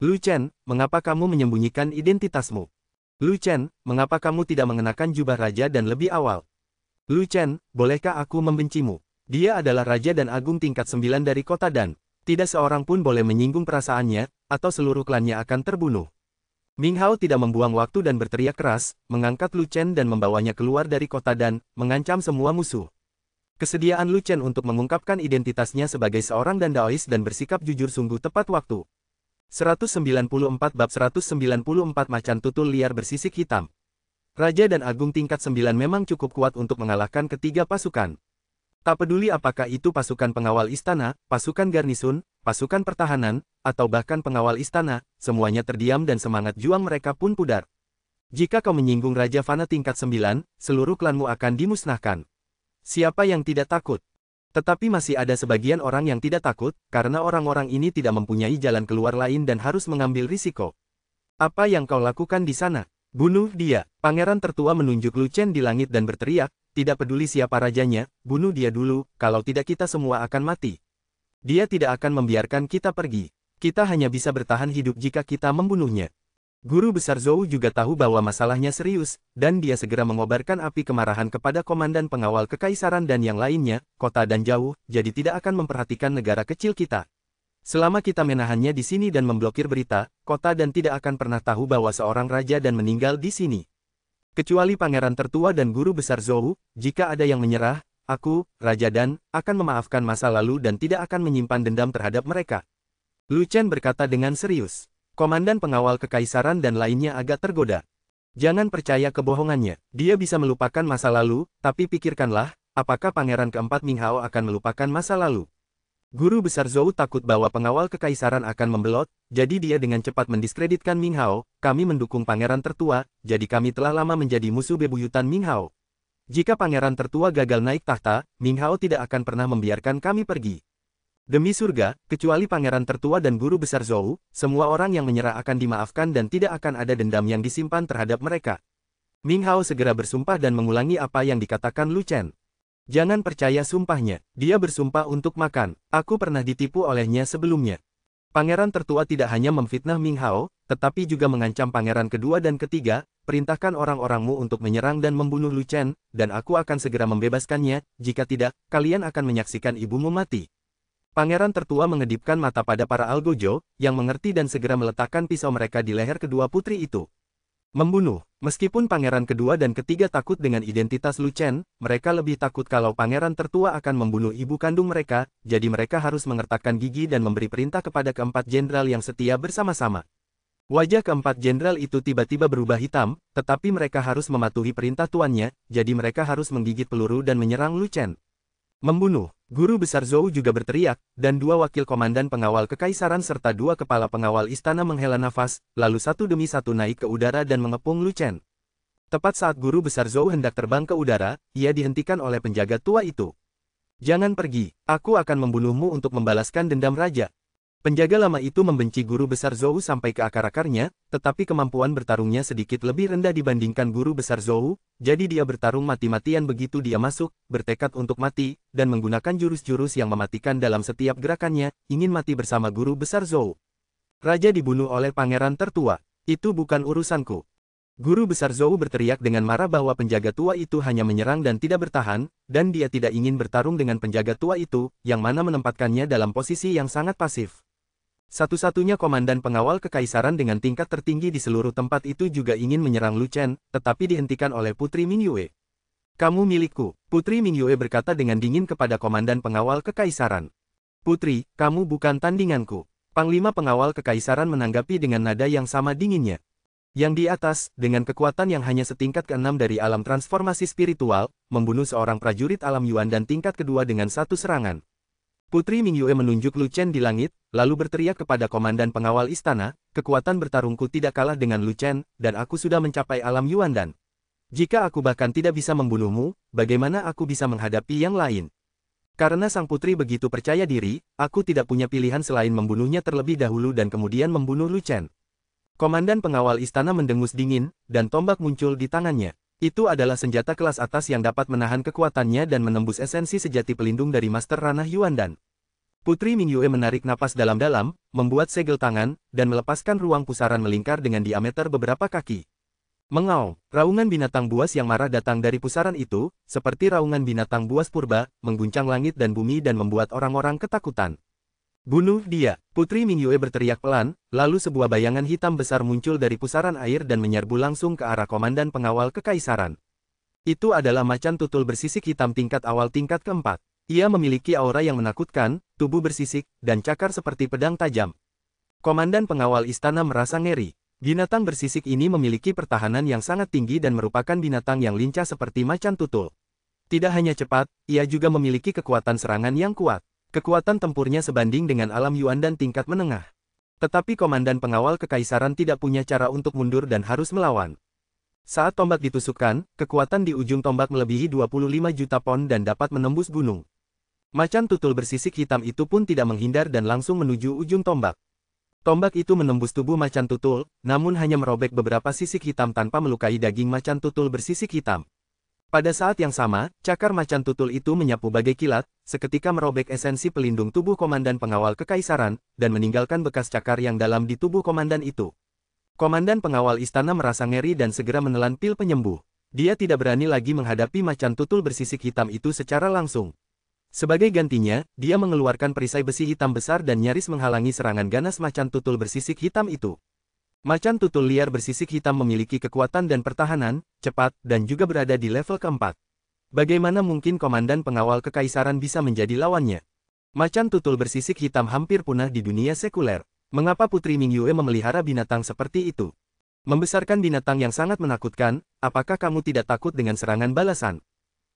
Lu Chen, mengapa kamu menyembunyikan identitasmu? Lu Chen, mengapa kamu tidak mengenakan jubah raja dan lebih awal? Lu Chen, bolehkah aku membencimu? Dia adalah raja dan agung tingkat 9 dari kota Dan. Tidak seorang pun boleh menyinggung perasaannya, atau seluruh klannya akan terbunuh. Ming Hao tidak membuang waktu dan berteriak keras, mengangkat Lu Chen dan membawanya keluar dari kota Dan, mengancam semua musuh. Kesediaan Lu Chen untuk mengungkapkan identitasnya sebagai seorang Dandaois dan bersikap jujur sungguh tepat waktu. 194 bab 194 macan tutul liar bersisik hitam. Raja dan agung tingkat 9 memang cukup kuat untuk mengalahkan ketiga pasukan. Tak peduli apakah itu pasukan pengawal istana, pasukan garnisun, pasukan pertahanan, atau bahkan pengawal istana, semuanya terdiam dan semangat juang mereka pun pudar. Jika kau menyinggung Raja Fana tingkat 9, seluruh klanmu akan dimusnahkan. Siapa yang tidak takut? Tetapi masih ada sebagian orang yang tidak takut, karena orang-orang ini tidak mempunyai jalan keluar lain dan harus mengambil risiko. Apa yang kau lakukan di sana? Bunuh dia. Pangeran tertua menunjuk Lu Chen di langit dan berteriak, tidak peduli siapa rajanya, bunuh dia dulu, kalau tidak kita semua akan mati. Dia tidak akan membiarkan kita pergi. Kita hanya bisa bertahan hidup jika kita membunuhnya. Guru besar Zhou juga tahu bahwa masalahnya serius, dan dia segera mengobarkan api kemarahan kepada komandan pengawal kekaisaran dan yang lainnya, kota dan jauh, jadi tidak akan memperhatikan negara kecil kita. Selama kita menahannya di sini dan memblokir berita, kota dan tidak akan pernah tahu bahwa seorang raja dan meninggal di sini. Kecuali pangeran tertua dan guru besar Zhou, jika ada yang menyerah, aku, Raja Dan, akan memaafkan masa lalu dan tidak akan menyimpan dendam terhadap mereka. Lu Chen berkata dengan serius. Komandan pengawal kekaisaran dan lainnya agak tergoda. Jangan percaya kebohongannya. Dia bisa melupakan masa lalu, tapi pikirkanlah, apakah pangeran keempat Ming Hao akan melupakan masa lalu? Guru besar Zhou takut bahwa pengawal kekaisaran akan membelot, jadi dia dengan cepat mendiskreditkan Ming Hao. Kami mendukung pangeran tertua, jadi kami telah lama menjadi musuh bebuyutan Ming Hao. Jika pangeran tertua gagal naik tahta, Ming Hao tidak akan pernah membiarkan kami pergi. Demi surga, kecuali pangeran tertua dan guru besar Zhou, semua orang yang menyerah akan dimaafkan dan tidak akan ada dendam yang disimpan terhadap mereka. Ming Hao segera bersumpah dan mengulangi apa yang dikatakan Lu Chen. Jangan percaya sumpahnya, dia bersumpah untuk makan. Aku pernah ditipu olehnya sebelumnya. Pangeran tertua tidak hanya memfitnah Ming Hao, tetapi juga mengancam pangeran kedua dan ketiga, perintahkan orang-orangmu untuk menyerang dan membunuh Lu Chen, dan aku akan segera membebaskannya, jika tidak, kalian akan menyaksikan ibumu mati. Pangeran tertua mengedipkan mata pada para algojo, yang mengerti dan segera meletakkan pisau mereka di leher kedua putri itu. Membunuh. Meskipun pangeran kedua dan ketiga takut dengan identitas Lu Chen, mereka lebih takut kalau pangeran tertua akan membunuh ibu kandung mereka, jadi mereka harus mengertakkan gigi dan memberi perintah kepada keempat jenderal yang setia bersama-sama. Wajah keempat jenderal itu tiba-tiba berubah hitam, tetapi mereka harus mematuhi perintah tuannya, jadi mereka harus menggigit peluru dan menyerang Lu Chen. Membunuh. Guru besar Zhou juga berteriak, dan dua wakil komandan pengawal kekaisaran serta dua kepala pengawal istana menghela nafas, lalu satu demi satu naik ke udara dan mengepung Lu Chen. Tepat saat guru besar Zhou hendak terbang ke udara, ia dihentikan oleh penjaga tua itu. Jangan pergi, aku akan membunuhmu untuk membalaskan dendam raja. Penjaga lama itu membenci guru besar Zhou sampai ke akar-akarnya, tetapi kemampuan bertarungnya sedikit lebih rendah dibandingkan guru besar Zhou, jadi dia bertarung mati-matian begitu dia masuk, bertekad untuk mati, dan menggunakan jurus-jurus yang mematikan dalam setiap gerakannya, ingin mati bersama guru besar Zhou. Raja dibunuh oleh pangeran tertua. Itu bukan urusanku. Guru besar Zhou berteriak dengan marah bahwa penjaga tua itu hanya menyerang dan tidak bertahan, dan dia tidak ingin bertarung dengan penjaga tua itu, yang mana menempatkannya dalam posisi yang sangat pasif. Satu-satunya komandan pengawal kekaisaran dengan tingkat tertinggi di seluruh tempat itu juga ingin menyerang Lu Chen, tetapi dihentikan oleh Putri Mingyue. Kamu milikku, Putri Mingyue berkata dengan dingin kepada komandan pengawal kekaisaran. Putri, kamu bukan tandinganku. Panglima pengawal kekaisaran menanggapi dengan nada yang sama dinginnya. Yang di atas, dengan kekuatan yang hanya setingkat ke-6 dari alam transformasi spiritual, membunuh seorang prajurit alam Yuan dan tingkat kedua dengan satu serangan. Putri Mingyue menunjuk Lu Chen di langit, lalu berteriak kepada komandan pengawal istana, kekuatan bertarungku tidak kalah dengan Lu Chen, dan aku sudah mencapai alam Yuan dan. Jika aku bahkan tidak bisa membunuhmu, bagaimana aku bisa menghadapi yang lain? Karena sang putri begitu percaya diri, aku tidak punya pilihan selain membunuhnya terlebih dahulu dan kemudian membunuh Lu Chen. Komandan pengawal istana mendengus dingin, dan tombak muncul di tangannya. Itu adalah senjata kelas atas yang dapat menahan kekuatannya dan menembus esensi sejati pelindung dari Master Ranah Yuandan. Putri Mingyue menarik napas dalam-dalam, membuat segel tangan, dan melepaskan ruang pusaran melingkar dengan diameter beberapa kaki. Mengau, raungan binatang buas yang marah datang dari pusaran itu, seperti raungan binatang buas purba, mengguncang langit dan bumi dan membuat orang-orang ketakutan. Bunuh dia! Putri Mingyue berteriak pelan, lalu sebuah bayangan hitam besar muncul dari pusaran air dan menyerbu langsung ke arah komandan pengawal kekaisaran. Itu adalah macan tutul bersisik hitam tingkat awal tingkat keempat. Ia memiliki aura yang menakutkan, tubuh bersisik, dan cakar seperti pedang tajam. Komandan pengawal istana merasa ngeri. Binatang bersisik ini memiliki pertahanan yang sangat tinggi dan merupakan binatang yang lincah seperti macan tutul. Tidak hanya cepat, ia juga memiliki kekuatan serangan yang kuat. Kekuatan tempurnya sebanding dengan alam Yuandan tingkat menengah. Tetapi komandan pengawal kekaisaran tidak punya cara untuk mundur dan harus melawan. Saat tombak ditusukkan, kekuatan di ujung tombak melebihi 25 juta pon dan dapat menembus gunung. Macan tutul bersisik hitam itu pun tidak menghindar dan langsung menuju ujung tombak. Tombak itu menembus tubuh macan tutul, namun hanya merobek beberapa sisik hitam tanpa melukai daging macan tutul bersisik hitam. Pada saat yang sama, cakar macan tutul itu menyapu bagai kilat, seketika merobek esensi pelindung tubuh komandan pengawal kekaisaran, dan meninggalkan bekas cakar yang dalam di tubuh komandan itu. Komandan pengawal istana merasa ngeri dan segera menelan pil penyembuh. Dia tidak berani lagi menghadapi macan tutul bersisik hitam itu secara langsung. Sebagai gantinya, dia mengeluarkan perisai besi hitam besar dan nyaris menghalangi serangan ganas macan tutul bersisik hitam itu. Macan tutul liar bersisik hitam memiliki kekuatan dan pertahanan, cepat, dan juga berada di level keempat. Bagaimana mungkin komandan pengawal kekaisaran bisa menjadi lawannya? Macan tutul bersisik hitam hampir punah di dunia sekuler. Mengapa Putri Mingyue memelihara binatang seperti itu? Membesarkan binatang yang sangat menakutkan, apakah kamu tidak takut dengan serangan balasan?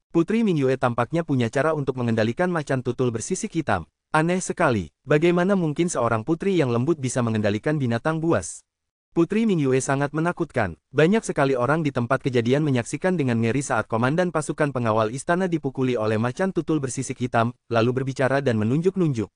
Putri Mingyue tampaknya punya cara untuk mengendalikan macan tutul bersisik hitam. Aneh sekali, bagaimana mungkin seorang putri yang lembut bisa mengendalikan binatang buas? Putri Mingyue sangat menakutkan. Banyak sekali orang di tempat kejadian menyaksikan dengan ngeri saat komandan pasukan pengawal istana dipukuli oleh macan tutul bersisik hitam, lalu berbicara dan menunjuk-nunjuk.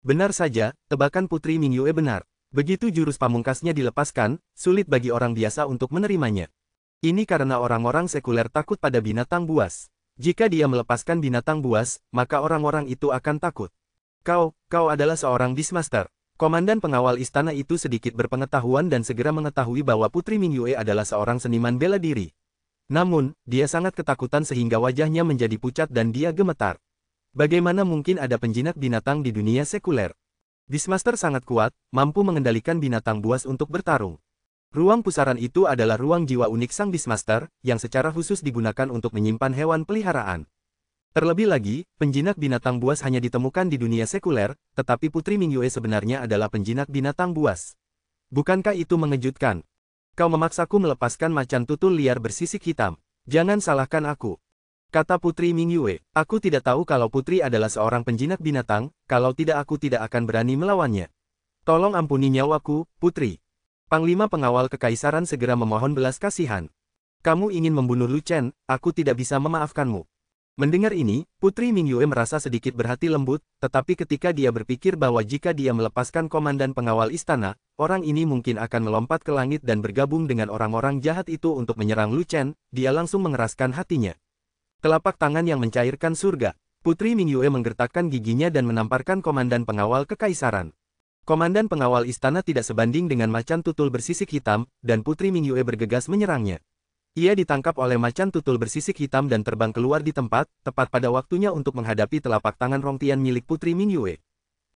Benar saja, tebakan Putri Mingyue benar. Begitu jurus pamungkasnya dilepaskan, sulit bagi orang biasa untuk menerimanya. Ini karena orang-orang sekuler takut pada binatang buas. Jika dia melepaskan binatang buas, maka orang-orang itu akan takut. Kau adalah seorang Beastmaster. Komandan pengawal istana itu sedikit berpengetahuan dan segera mengetahui bahwa Putri Mingyue adalah seorang seniman bela diri. Namun, dia sangat ketakutan sehingga wajahnya menjadi pucat dan dia gemetar. Bagaimana mungkin ada penjinak binatang di dunia sekuler? Beastmaster sangat kuat, mampu mengendalikan binatang buas untuk bertarung. Ruang pusaran itu adalah ruang jiwa unik sang Beastmaster, yang secara khusus digunakan untuk menyimpan hewan peliharaan. Terlebih lagi, penjinak binatang buas hanya ditemukan di dunia sekuler, tetapi Putri Mingyue sebenarnya adalah penjinak binatang buas. Bukankah itu mengejutkan? Kau memaksaku melepaskan macan tutul liar bersisik hitam. Jangan salahkan aku. Kata Putri Mingyue, aku tidak tahu kalau Putri adalah seorang penjinak binatang, kalau tidak aku tidak akan berani melawannya. Tolong ampuni nyawaku, Putri. Panglima pengawal kekaisaran segera memohon belas kasihan. Kamu ingin membunuh Lu Chen, aku tidak bisa memaafkanmu. Mendengar ini, Putri Mingyue merasa sedikit berhati lembut, tetapi ketika dia berpikir bahwa jika dia melepaskan komandan pengawal istana, orang ini mungkin akan melompat ke langit dan bergabung dengan orang-orang jahat itu untuk menyerang Lu Chen, dia langsung mengeraskan hatinya. Telapak tangan yang mencairkan surga. Putri Mingyue menggertakkan giginya dan menamparkan komandan pengawal kekaisaran. Komandan pengawal istana tidak sebanding dengan macan tutul bersisik hitam, dan Putri Mingyue bergegas menyerangnya. Ia ditangkap oleh macan tutul bersisik hitam dan terbang keluar di tempat, tepat pada waktunya untuk menghadapi telapak tangan Rongtian milik Putri Mingyue.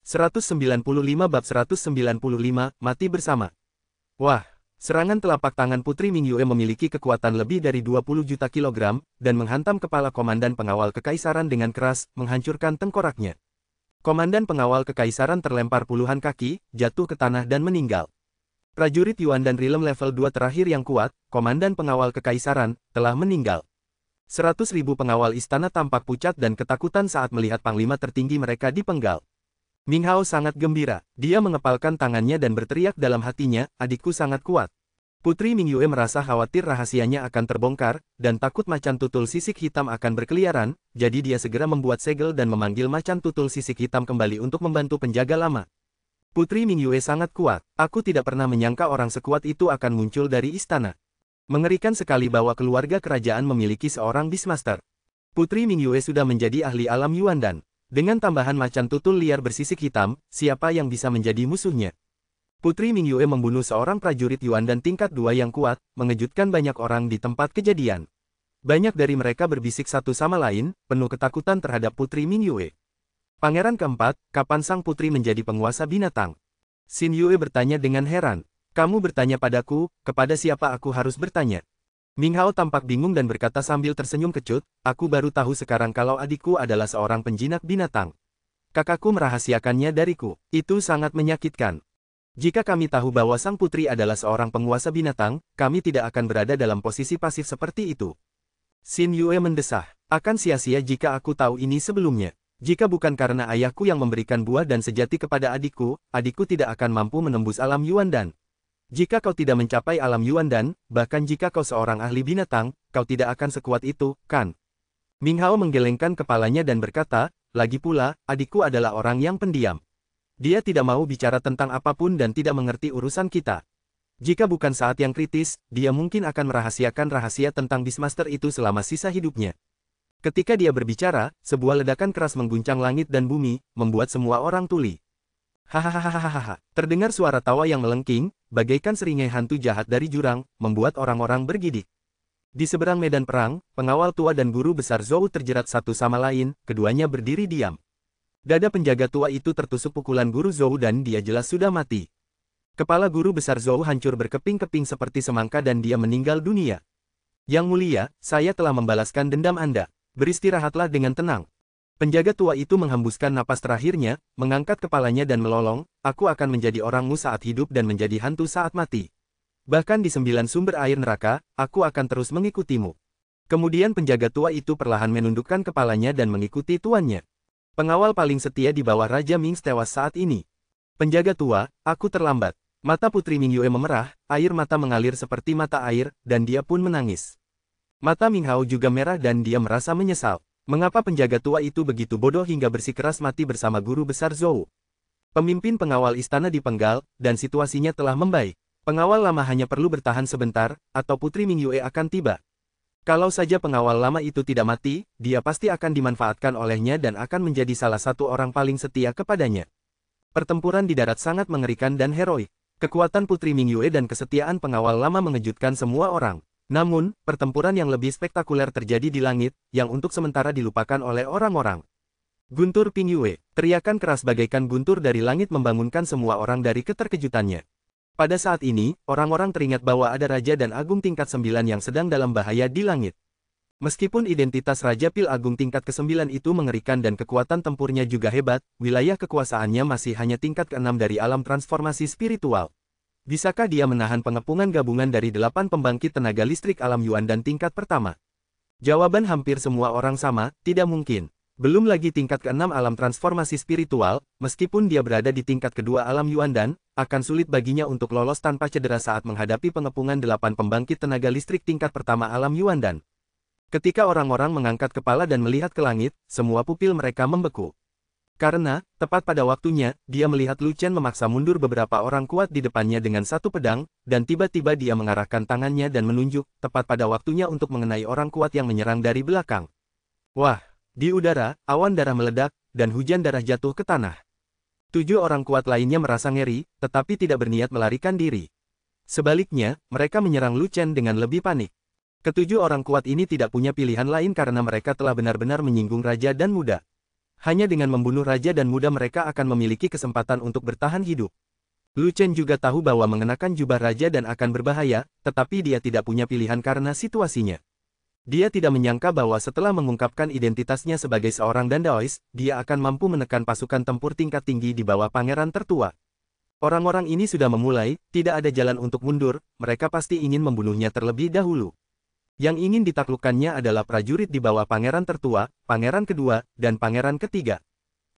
195 bab 195, mati bersama. Wah, serangan telapak tangan Putri Mingyue memiliki kekuatan lebih dari 20 juta kilogram, dan menghantam kepala komandan pengawal kekaisaran dengan keras, menghancurkan tengkoraknya. Komandan pengawal kekaisaran terlempar puluhan kaki, jatuh ke tanah dan meninggal. Prajurit Yuandan Rilem level 2 terakhir yang kuat, komandan pengawal kekaisaran, telah meninggal. 100.000 pengawal istana tampak pucat dan ketakutan saat melihat panglima tertinggi mereka dipenggal. Ming Hao sangat gembira, dia mengepalkan tangannya dan berteriak dalam hatinya, adikku sangat kuat. Putri Mingyue merasa khawatir rahasianya akan terbongkar, dan takut macan tutul sisik hitam akan berkeliaran, jadi dia segera membuat segel dan memanggil macan tutul sisik hitam kembali untuk membantu penjaga lama. Putri Mingyue sangat kuat. Aku tidak pernah menyangka orang sekuat itu akan muncul dari istana. Mengerikan sekali bahwa keluarga kerajaan memiliki seorang Beastmaster. Putri Mingyue sudah menjadi ahli alam Yuandan. Dengan tambahan macan tutul liar bersisik hitam, siapa yang bisa menjadi musuhnya? Putri Mingyue membunuh seorang prajurit Yuandan tingkat 2 yang kuat, mengejutkan banyak orang di tempat kejadian. Banyak dari mereka berbisik satu sama lain, penuh ketakutan terhadap Putri Mingyue. Pangeran keempat, kapan sang putri menjadi penguasa binatang? Xin Yue bertanya dengan heran. Kamu bertanya padaku, kepada siapa aku harus bertanya? Ming Hao tampak bingung dan berkata sambil tersenyum kecut, aku baru tahu sekarang kalau adikku adalah seorang penjinak binatang. Kakakku merahasiakannya dariku. Itu sangat menyakitkan. Jika kami tahu bahwa sang putri adalah seorang penguasa binatang, kami tidak akan berada dalam posisi pasif seperti itu. Xin Yue mendesah, akan sia-sia jika aku tahu ini sebelumnya. Jika bukan karena ayahku yang memberikan buah dan sejati kepada adikku tidak akan mampu menembus alam Yuandan. Jika kau tidak mencapai alam Yuandan, bahkan jika kau seorang ahli binatang, kau tidak akan sekuat itu, kan? Ming Hao menggelengkan kepalanya dan berkata, lagi pula, adikku adalah orang yang pendiam. Dia tidak mau bicara tentang apapun dan tidak mengerti urusan kita. Jika bukan saat yang kritis, dia mungkin akan merahasiakan rahasia tentang Beastmaster itu selama sisa hidupnya. Ketika dia berbicara, sebuah ledakan keras mengguncang langit dan bumi, membuat semua orang tuli. Hahaha, terdengar suara tawa yang melengking, bagaikan seringai hantu jahat dari jurang, membuat orang-orang bergidik. Di seberang medan perang, pengawal tua dan guru besar Zhou terjerat satu sama lain, keduanya berdiri diam. Dada penjaga tua itu tertusuk pukulan guru Zhou dan dia jelas sudah mati. Kepala guru besar Zhou hancur berkeping-keping seperti semangka dan dia meninggal dunia. Yang mulia, saya telah membalaskan dendam Anda. Beristirahatlah dengan tenang. Penjaga tua itu menghembuskan napas terakhirnya, mengangkat kepalanya dan melolong, aku akan menjadi orangmu saat hidup dan menjadi hantu saat mati. Bahkan di 9 sumber air neraka, aku akan terus mengikutimu. Kemudian penjaga tua itu perlahan menundukkan kepalanya dan mengikuti tuannya. Pengawal paling setia di bawah Raja Ming tewas saat ini. Penjaga tua, aku terlambat. Mata Putri Mingyue memerah, air mata mengalir seperti mata air, dan dia pun menangis. Mata Ming Hao juga merah dan dia merasa menyesal. Mengapa penjaga tua itu begitu bodoh hingga bersikeras mati bersama guru besar Zhou? Pemimpin pengawal istana dipenggal, dan situasinya telah membaik. Pengawal lama hanya perlu bertahan sebentar, atau Putri Mingyue akan tiba. Kalau saja pengawal lama itu tidak mati, dia pasti akan dimanfaatkan olehnya dan akan menjadi salah satu orang paling setia kepadanya. Pertempuran di darat sangat mengerikan dan heroik. Kekuatan Putri Mingyue dan kesetiaan pengawal lama mengejutkan semua orang. Namun, pertempuran yang lebih spektakuler terjadi di langit, yang untuk sementara dilupakan oleh orang-orang. Guntur Pingyue, teriakan keras bagaikan guntur dari langit membangunkan semua orang dari keterkejutannya. Pada saat ini, orang-orang teringat bahwa ada Raja dan Agung tingkat 9 yang sedang dalam bahaya di langit. Meskipun identitas Raja Pil Agung tingkat ke-9 itu mengerikan dan kekuatan tempurnya juga hebat, wilayah kekuasaannya masih hanya tingkat ke-6 dari alam transformasi spiritual. Bisakah dia menahan pengepungan gabungan dari 8 pembangkit tenaga listrik alam Yuandan tingkat pertama? Jawaban hampir semua orang sama, tidak mungkin. Belum lagi tingkat ke-6 alam transformasi spiritual, meskipun dia berada di tingkat kedua alam Yuandan, akan sulit baginya untuk lolos tanpa cedera saat menghadapi pengepungan 8 pembangkit tenaga listrik tingkat pertama alam Yuandan. Ketika orang-orang mengangkat kepala dan melihat ke langit, semua pupil mereka membeku. Karena, tepat pada waktunya, dia melihat Lu Chen memaksa mundur beberapa orang kuat di depannya dengan satu pedang, dan tiba-tiba dia mengarahkan tangannya dan menunjuk, tepat pada waktunya untuk mengenai orang kuat yang menyerang dari belakang. Wah! Di udara, awan darah meledak, dan hujan darah jatuh ke tanah. 7 orang kuat lainnya merasa ngeri, tetapi tidak berniat melarikan diri. Sebaliknya, mereka menyerang Lu Chen dengan lebih panik. Ketujuh orang kuat ini tidak punya pilihan lain karena mereka telah benar-benar menyinggung Raja dan Muda. Hanya dengan membunuh Raja dan Muda mereka akan memiliki kesempatan untuk bertahan hidup. Lu Chen juga tahu bahwa mengenakan jubah Raja dan akan berbahaya, tetapi dia tidak punya pilihan karena situasinya. Dia tidak menyangka bahwa setelah mengungkapkan identitasnya sebagai seorang Dandaois, dia akan mampu menekan pasukan tempur tingkat tinggi di bawah pangeran tertua. Orang-orang ini sudah memulai, tidak ada jalan untuk mundur, mereka pasti ingin membunuhnya terlebih dahulu. Yang ingin ditaklukkannya adalah prajurit di bawah pangeran tertua, pangeran kedua, dan pangeran ketiga.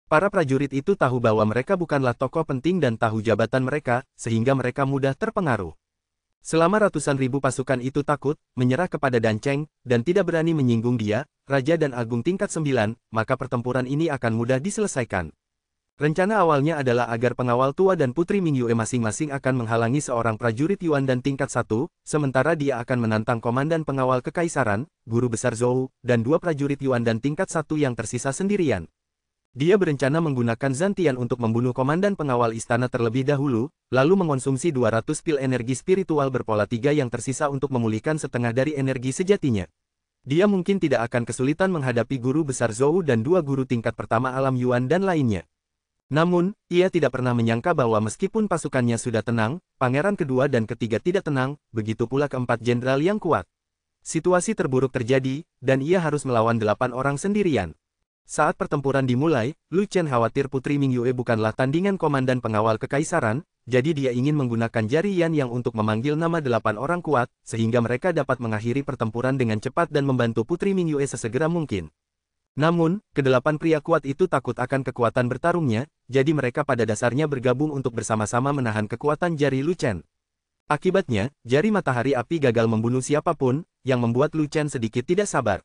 Para prajurit itu tahu bahwa mereka bukanlah tokoh penting dan tahu jabatan mereka, sehingga mereka mudah terpengaruh. Selama ratusan ribu pasukan itu takut, menyerah kepada Dan Cheng, dan tidak berani menyinggung dia, Raja dan Agung tingkat 9, maka pertempuran ini akan mudah diselesaikan. Rencana awalnya adalah agar pengawal tua dan Putri Mingyue masing-masing akan menghalangi seorang prajurit Yuan dan tingkat 1, sementara dia akan menantang komandan pengawal kekaisaran, Guru Besar Zhou, dan 2 prajurit Yuan dan tingkat 1 yang tersisa sendirian. Dia berencana menggunakan Zantian untuk membunuh komandan pengawal istana terlebih dahulu, lalu mengonsumsi 200 pil energi spiritual berpola 3 yang tersisa untuk memulihkan setengah dari energi sejatinya. Dia mungkin tidak akan kesulitan menghadapi Guru Besar Zhou dan 2 guru tingkat pertama alam Yuan dan lainnya. Namun, ia tidak pernah menyangka bahwa meskipun pasukannya sudah tenang, pangeran kedua dan ketiga tidak tenang, begitu pula keempat jenderal yang kuat. Situasi terburuk terjadi, dan ia harus melawan 8 orang sendirian. Saat pertempuran dimulai, Lu Chen khawatir Putri Mingyue bukanlah tandingan komandan pengawal kekaisaran, jadi dia ingin menggunakan jari Yan Yang untuk memanggil nama 8 orang kuat, sehingga mereka dapat mengakhiri pertempuran dengan cepat dan membantu Putri Mingyue sesegera mungkin. Namun, kedelapan pria kuat itu takut akan kekuatan bertarungnya, jadi mereka pada dasarnya bergabung untuk bersama-sama menahan kekuatan jari Lu Chen. Akibatnya, jari matahari api gagal membunuh siapapun, yang membuat Lu Chen sedikit tidak sabar.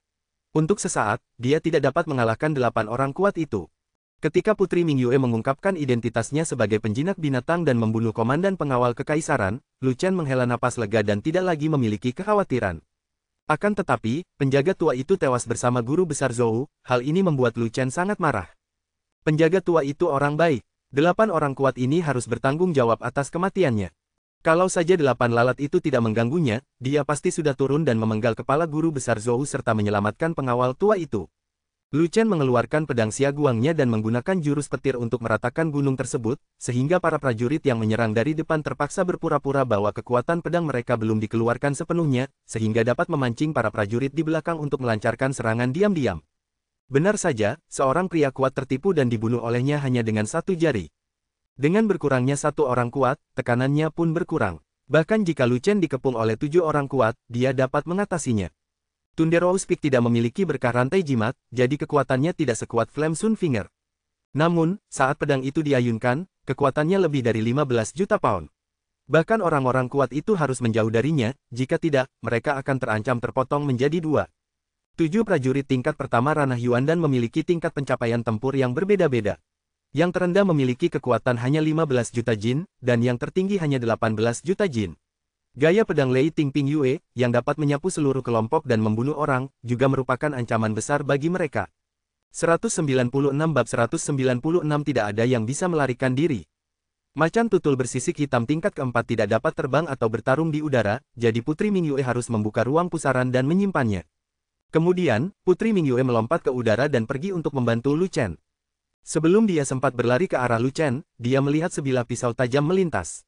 Untuk sesaat, dia tidak dapat mengalahkan 8 orang kuat itu. Ketika Putri Mingyue mengungkapkan identitasnya sebagai penjinak binatang dan membunuh komandan pengawal kekaisaran, Lu Chen menghela napas lega dan tidak lagi memiliki kekhawatiran. Akan tetapi, penjaga tua itu tewas bersama Guru Besar Zhou, hal ini membuat Lu Chen sangat marah. Penjaga tua itu orang baik, 8 orang kuat ini harus bertanggung jawab atas kematiannya. Kalau saja 8 lalat itu tidak mengganggunya, dia pasti sudah turun dan memenggal kepala Guru Besar Zhou serta menyelamatkan pengawal tua itu. Lu Chen mengeluarkan pedang siaguangnya dan menggunakan jurus petir untuk meratakan gunung tersebut, sehingga para prajurit yang menyerang dari depan terpaksa berpura-pura bahwa kekuatan pedang mereka belum dikeluarkan sepenuhnya, sehingga dapat memancing para prajurit di belakang untuk melancarkan serangan diam-diam. Benar saja, seorang pria kuat tertipu dan dibunuh olehnya hanya dengan satu jari. Dengan berkurangnya 1 orang kuat, tekanannya pun berkurang. Bahkan jika Lu Chen dikepung oleh 7 orang kuat, dia dapat mengatasinya. Thunderous Peak tidak memiliki berkah rantai jimat, jadi kekuatannya tidak sekuat Flame Sun Finger. Namun, saat pedang itu diayunkan, kekuatannya lebih dari 15 juta pound. Bahkan orang-orang kuat itu harus menjauh darinya, jika tidak, mereka akan terancam terpotong menjadi 2. 7 prajurit tingkat pertama ranah Yuan dan memiliki tingkat pencapaian tempur yang berbeda-beda. Yang terendah memiliki kekuatan hanya 15 juta jin, dan yang tertinggi hanya 18 juta jin. Gaya pedang Lei Tingping Yue, yang dapat menyapu seluruh kelompok dan membunuh orang, juga merupakan ancaman besar bagi mereka. 196 bab 196 tidak ada yang bisa melarikan diri. Macan tutul bersisik hitam tingkat keempat tidak dapat terbang atau bertarung di udara, jadi Putri Mingyue harus membuka ruang pusaran dan menyimpannya. Kemudian, Putri Mingyue melompat ke udara dan pergi untuk membantu Lu Chen. Sebelum dia sempat berlari ke arah Lu Chen, dia melihat sebilah pisau tajam melintas.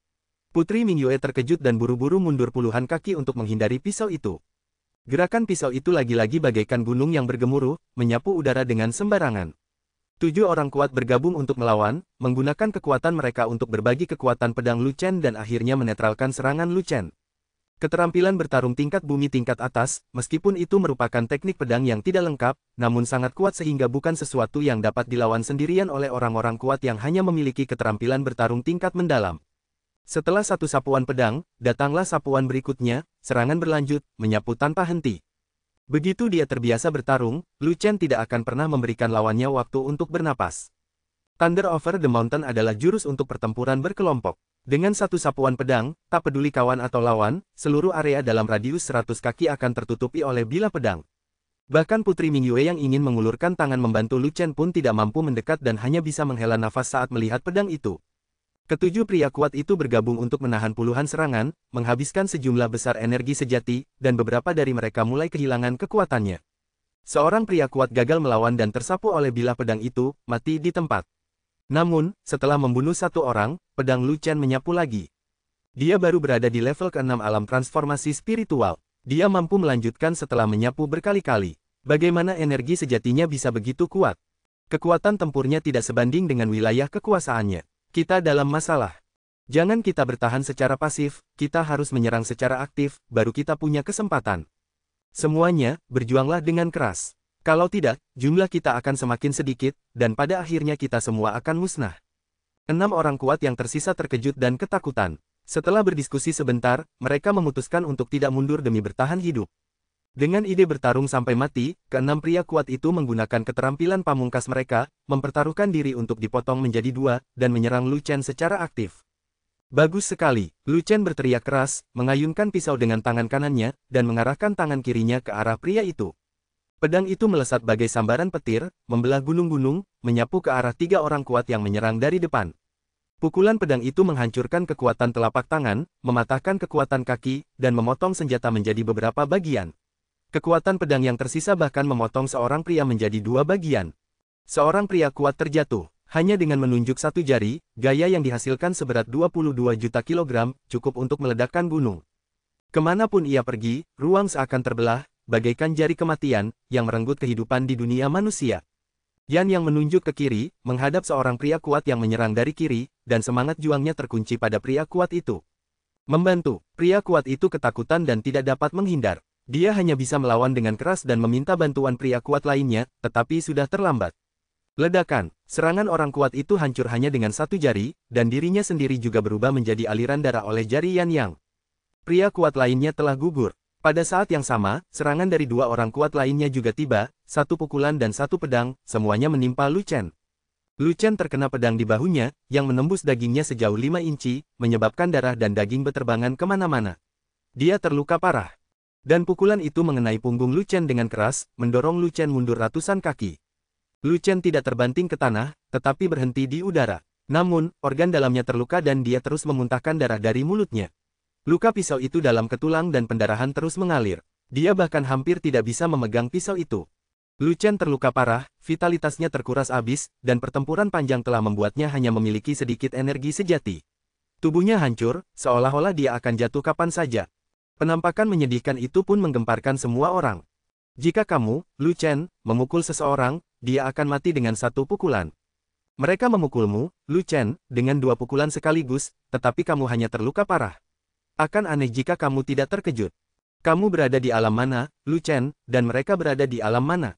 Putri Mingyue terkejut dan buru-buru mundur puluhan kaki untuk menghindari pisau itu. Gerakan pisau itu lagi-lagi bagaikan gunung yang bergemuruh, menyapu udara dengan sembarangan. 7 orang kuat bergabung untuk melawan, menggunakan kekuatan mereka untuk berbagi kekuatan pedang Lu Chen dan akhirnya menetralkan serangan Lu Chen. Keterampilan bertarung tingkat bumi tingkat atas, meskipun itu merupakan teknik pedang yang tidak lengkap, namun sangat kuat sehingga bukan sesuatu yang dapat dilawan sendirian oleh orang-orang kuat yang hanya memiliki keterampilan bertarung tingkat mendalam. Setelah satu sapuan pedang, datanglah sapuan berikutnya, serangan berlanjut, menyapu tanpa henti. Begitu dia terbiasa bertarung, Lu Chen tidak akan pernah memberikan lawannya waktu untuk bernapas. Thunder Over the Mountain adalah jurus untuk pertempuran berkelompok. Dengan satu sapuan pedang, tak peduli kawan atau lawan, seluruh area dalam radius 100 kaki akan tertutupi oleh bilah pedang. Bahkan Putri Mingyue yang ingin mengulurkan tangan membantu Lu Chen pun tidak mampu mendekat dan hanya bisa menghela nafas saat melihat pedang itu. Ketujuh pria kuat itu bergabung untuk menahan puluhan serangan, menghabiskan sejumlah besar energi sejati, dan beberapa dari mereka mulai kehilangan kekuatannya. Seorang pria kuat gagal melawan dan tersapu oleh bilah pedang itu, mati di tempat. Namun, setelah membunuh satu orang, pedang Lu Chen menyapu lagi. Dia baru berada di level ke-6 alam transformasi spiritual. Dia mampu melanjutkan setelah menyapu berkali-kali. Bagaimana energi sejatinya bisa begitu kuat? Kekuatan tempurnya tidak sebanding dengan wilayah kekuasaannya. Kita dalam masalah. Jangan kita bertahan secara pasif, kita harus menyerang secara aktif, baru kita punya kesempatan. Semuanya, berjuanglah dengan keras. Kalau tidak, jumlah kita akan semakin sedikit, dan pada akhirnya kita semua akan musnah. 6 orang kuat yang tersisa terkejut dan ketakutan. Setelah berdiskusi sebentar, mereka memutuskan untuk tidak mundur demi bertahan hidup. Dengan ide bertarung sampai mati, keenam pria kuat itu menggunakan keterampilan pamungkas mereka, mempertaruhkan diri untuk dipotong menjadi dua, dan menyerang Lu Chen secara aktif. Bagus sekali, Lu Chen berteriak keras, mengayunkan pisau dengan tangan kanannya, dan mengarahkan tangan kirinya ke arah pria itu. Pedang itu melesat bagai sambaran petir, membelah gunung-gunung, menyapu ke arah tiga orang kuat yang menyerang dari depan. Pukulan pedang itu menghancurkan kekuatan telapak tangan, mematahkan kekuatan kaki, dan memotong senjata menjadi beberapa bagian. Kekuatan pedang yang tersisa bahkan memotong seorang pria menjadi dua bagian. Seorang pria kuat terjatuh. Hanya dengan menunjuk satu jari, gaya yang dihasilkan seberat 22 juta kilogram, cukup untuk meledakkan gunung. Kemanapun ia pergi, ruang seakan terbelah, bagaikan jari kematian, yang merenggut kehidupan di dunia manusia. Yan yang menunjuk ke kiri, menghadap seorang pria kuat yang menyerang dari kiri, dan semangat juangnya terkunci pada pria kuat itu. Membantu, pria kuat itu ketakutan dan tidak dapat menghindar. Dia hanya bisa melawan dengan keras dan meminta bantuan pria kuat lainnya, tetapi sudah terlambat. Ledakan, serangan orang kuat itu hancur hanya dengan satu jari, dan dirinya sendiri juga berubah menjadi aliran darah oleh jari Yan Yang. Pria kuat lainnya telah gugur. Pada saat yang sama, serangan dari dua orang kuat lainnya juga tiba, satu pukulan dan satu pedang, semuanya menimpa Lu Chen. Lu Chen terkena pedang di bahunya, yang menembus dagingnya sejauh 5 inci, menyebabkan darah dan daging beterbangan kemana-mana. Dia terluka parah. Dan pukulan itu mengenai punggung Lu Chen dengan keras, mendorong Lu Chen mundur ratusan kaki. Lu Chen tidak terbanting ke tanah, tetapi berhenti di udara. Namun, organ dalamnya terluka dan dia terus memuntahkan darah dari mulutnya. Luka pisau itu dalam ke tulang dan pendarahan terus mengalir. Dia bahkan hampir tidak bisa memegang pisau itu. Lu Chen terluka parah, vitalitasnya terkuras habis, dan pertempuran panjang telah membuatnya hanya memiliki sedikit energi sejati. Tubuhnya hancur, seolah-olah dia akan jatuh kapan saja. Penampakan menyedihkan itu pun menggemparkan semua orang. Jika kamu, Lu Chen, memukul seseorang, dia akan mati dengan satu pukulan. Mereka memukulmu, Lu Chen, dengan dua pukulan sekaligus, tetapi kamu hanya terluka parah. Akan aneh jika kamu tidak terkejut. Kamu berada di alam mana, Lu Chen, dan mereka berada di alam mana?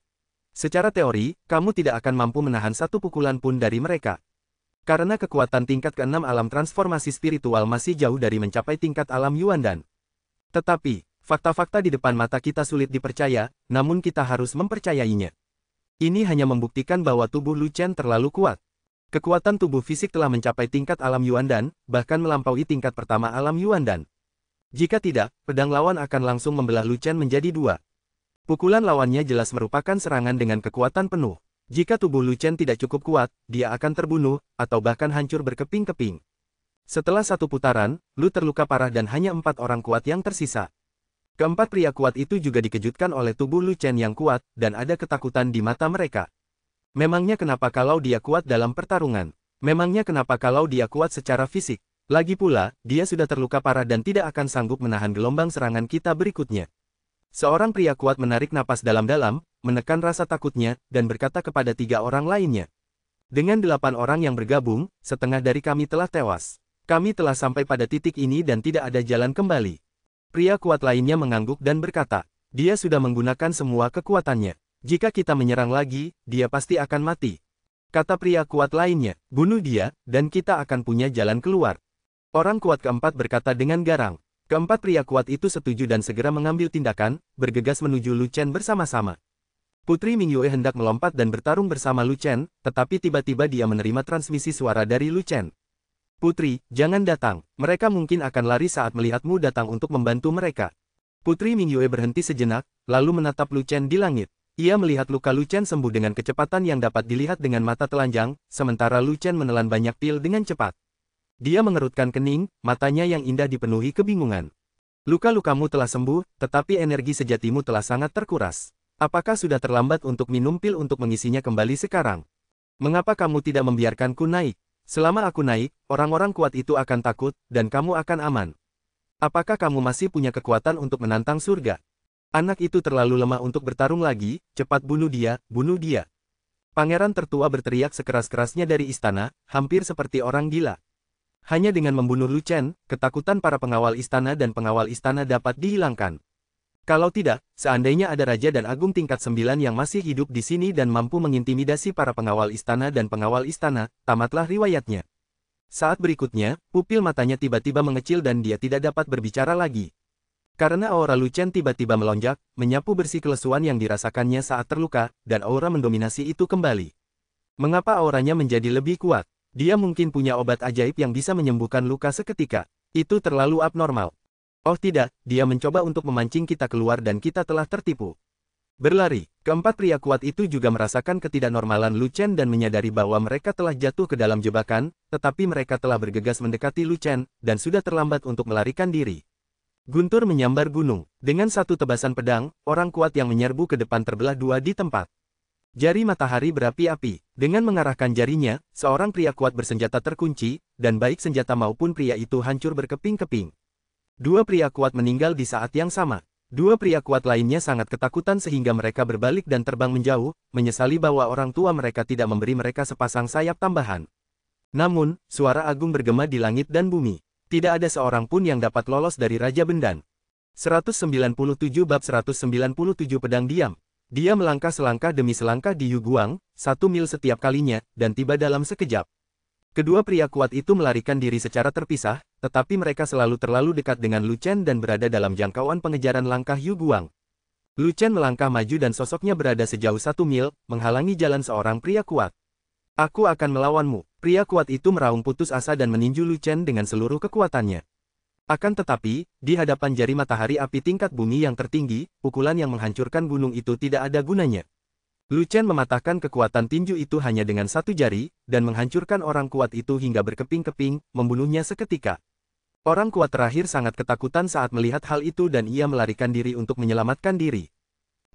Secara teori, kamu tidak akan mampu menahan satu pukulan pun dari mereka. Karena kekuatan tingkat ke-6 alam transformasi spiritual masih jauh dari mencapai tingkat alam Yuandan. Tetapi, fakta-fakta di depan mata kita sulit dipercaya, namun kita harus mempercayainya. Ini hanya membuktikan bahwa tubuh Lu Chen terlalu kuat. Kekuatan tubuh fisik telah mencapai tingkat alam Yuandan, bahkan melampaui tingkat pertama alam Yuandan. Jika tidak, pedang lawan akan langsung membelah Lu Chen menjadi dua. Pukulan lawannya jelas merupakan serangan dengan kekuatan penuh. Jika tubuh Lu Chen tidak cukup kuat, dia akan terbunuh, atau bahkan hancur berkeping-keping. Setelah satu putaran, Lu terluka parah dan hanya 4 orang kuat yang tersisa. Keempat pria kuat itu juga dikejutkan oleh tubuh Lu Chen yang kuat, dan ada ketakutan di mata mereka. Memangnya kenapa kalau dia kuat dalam pertarungan? Memangnya kenapa kalau dia kuat secara fisik? Lagi pula, dia sudah terluka parah dan tidak akan sanggup menahan gelombang serangan kita berikutnya. Seorang pria kuat menarik napas dalam-dalam, menekan rasa takutnya, dan berkata kepada 3 orang lainnya. Dengan 8 orang yang bergabung, setengah dari kami telah tewas. Kami telah sampai pada titik ini dan tidak ada jalan kembali. Pria kuat lainnya mengangguk dan berkata, dia sudah menggunakan semua kekuatannya. Jika kita menyerang lagi, dia pasti akan mati. Kata pria kuat lainnya, bunuh dia, dan kita akan punya jalan keluar. Orang kuat keempat berkata dengan garang. Keempat pria kuat itu setuju dan segera mengambil tindakan, bergegas menuju Lu Chen bersama-sama. Putri Mingyue hendak melompat dan bertarung bersama Lu Chen, tetapi tiba-tiba dia menerima transmisi suara dari Lu Chen. Putri, jangan datang, mereka mungkin akan lari saat melihatmu datang untuk membantu mereka. Putri Mingyue berhenti sejenak, lalu menatap Lu Chen di langit. Ia melihat luka Lu Chen sembuh dengan kecepatan yang dapat dilihat dengan mata telanjang, sementara Lu Chen menelan banyak pil dengan cepat. Dia mengerutkan kening, matanya yang indah dipenuhi kebingungan. Luka-lukamu telah sembuh, tetapi energi sejatimu telah sangat terkuras. Apakah sudah terlambat untuk minum pil untuk mengisinya kembali sekarang? Mengapa kamu tidak membiarkanku naik? Selama aku naik, orang-orang kuat itu akan takut, dan kamu akan aman. Apakah kamu masih punya kekuatan untuk menantang surga? Anak itu terlalu lemah untuk bertarung lagi, cepat bunuh dia, bunuh dia. Pangeran tertua berteriak sekeras-kerasnya dari istana, hampir seperti orang gila. Hanya dengan membunuh Lu Chen, ketakutan para pengawal istana dan pengawal istana dapat dihilangkan. Kalau tidak, seandainya ada Raja dan Agung tingkat 9 yang masih hidup di sini dan mampu mengintimidasi para pengawal istana dan pengawal istana, tamatlah riwayatnya. Saat berikutnya, pupil matanya tiba-tiba mengecil dan dia tidak dapat berbicara lagi. Karena aura Lu Chen tiba-tiba melonjak, menyapu bersih kelesuan yang dirasakannya saat terluka, dan aura mendominasi itu kembali. Mengapa auranya menjadi lebih kuat? Dia mungkin punya obat ajaib yang bisa menyembuhkan luka seketika. Itu terlalu abnormal. Oh tidak, dia mencoba untuk memancing kita keluar dan kita telah tertipu. Berlari, keempat pria kuat itu juga merasakan ketidaknormalan Lu Chen dan menyadari bahwa mereka telah jatuh ke dalam jebakan, tetapi mereka telah bergegas mendekati Lu Chen, dan sudah terlambat untuk melarikan diri. Guntur menyambar gunung. Dengan satu tebasan pedang, orang kuat yang menyerbu ke depan terbelah dua di tempat. Jari matahari berapi-api. Dengan mengarahkan jarinya, seorang pria kuat bersenjata terkunci, dan baik senjata maupun pria itu hancur berkeping-keping. Dua pria kuat meninggal di saat yang sama. Dua pria kuat lainnya sangat ketakutan sehingga mereka berbalik dan terbang menjauh, menyesali bahwa orang tua mereka tidak memberi mereka sepasang sayap tambahan. Namun, suara agung bergema di langit dan bumi. Tidak ada seorang pun yang dapat lolos dari Raja Bendan. 197 bab 197 pedang diam. Dia melangkah selangkah demi selangkah di Yuguang, 1 mil setiap kalinya, dan tiba dalam sekejap. Kedua pria kuat itu melarikan diri secara terpisah, tetapi mereka selalu terlalu dekat dengan Lu Chen dan berada dalam jangkauan pengejaran langkah Yuguang. Lu Chen melangkah maju dan sosoknya berada sejauh 1 mil, menghalangi jalan seorang pria kuat. Aku akan melawanmu. Pria kuat itu meraung putus asa dan meninju Lu Chen dengan seluruh kekuatannya. Akan tetapi, di hadapan jari matahari api tingkat bumi yang tertinggi, pukulan yang menghancurkan gunung itu tidak ada gunanya. Lu Chen mematahkan kekuatan tinju itu hanya dengan satu jari, dan menghancurkan orang kuat itu hingga berkeping-keping, membunuhnya seketika. Orang kuat terakhir sangat ketakutan saat melihat hal itu dan ia melarikan diri untuk menyelamatkan diri.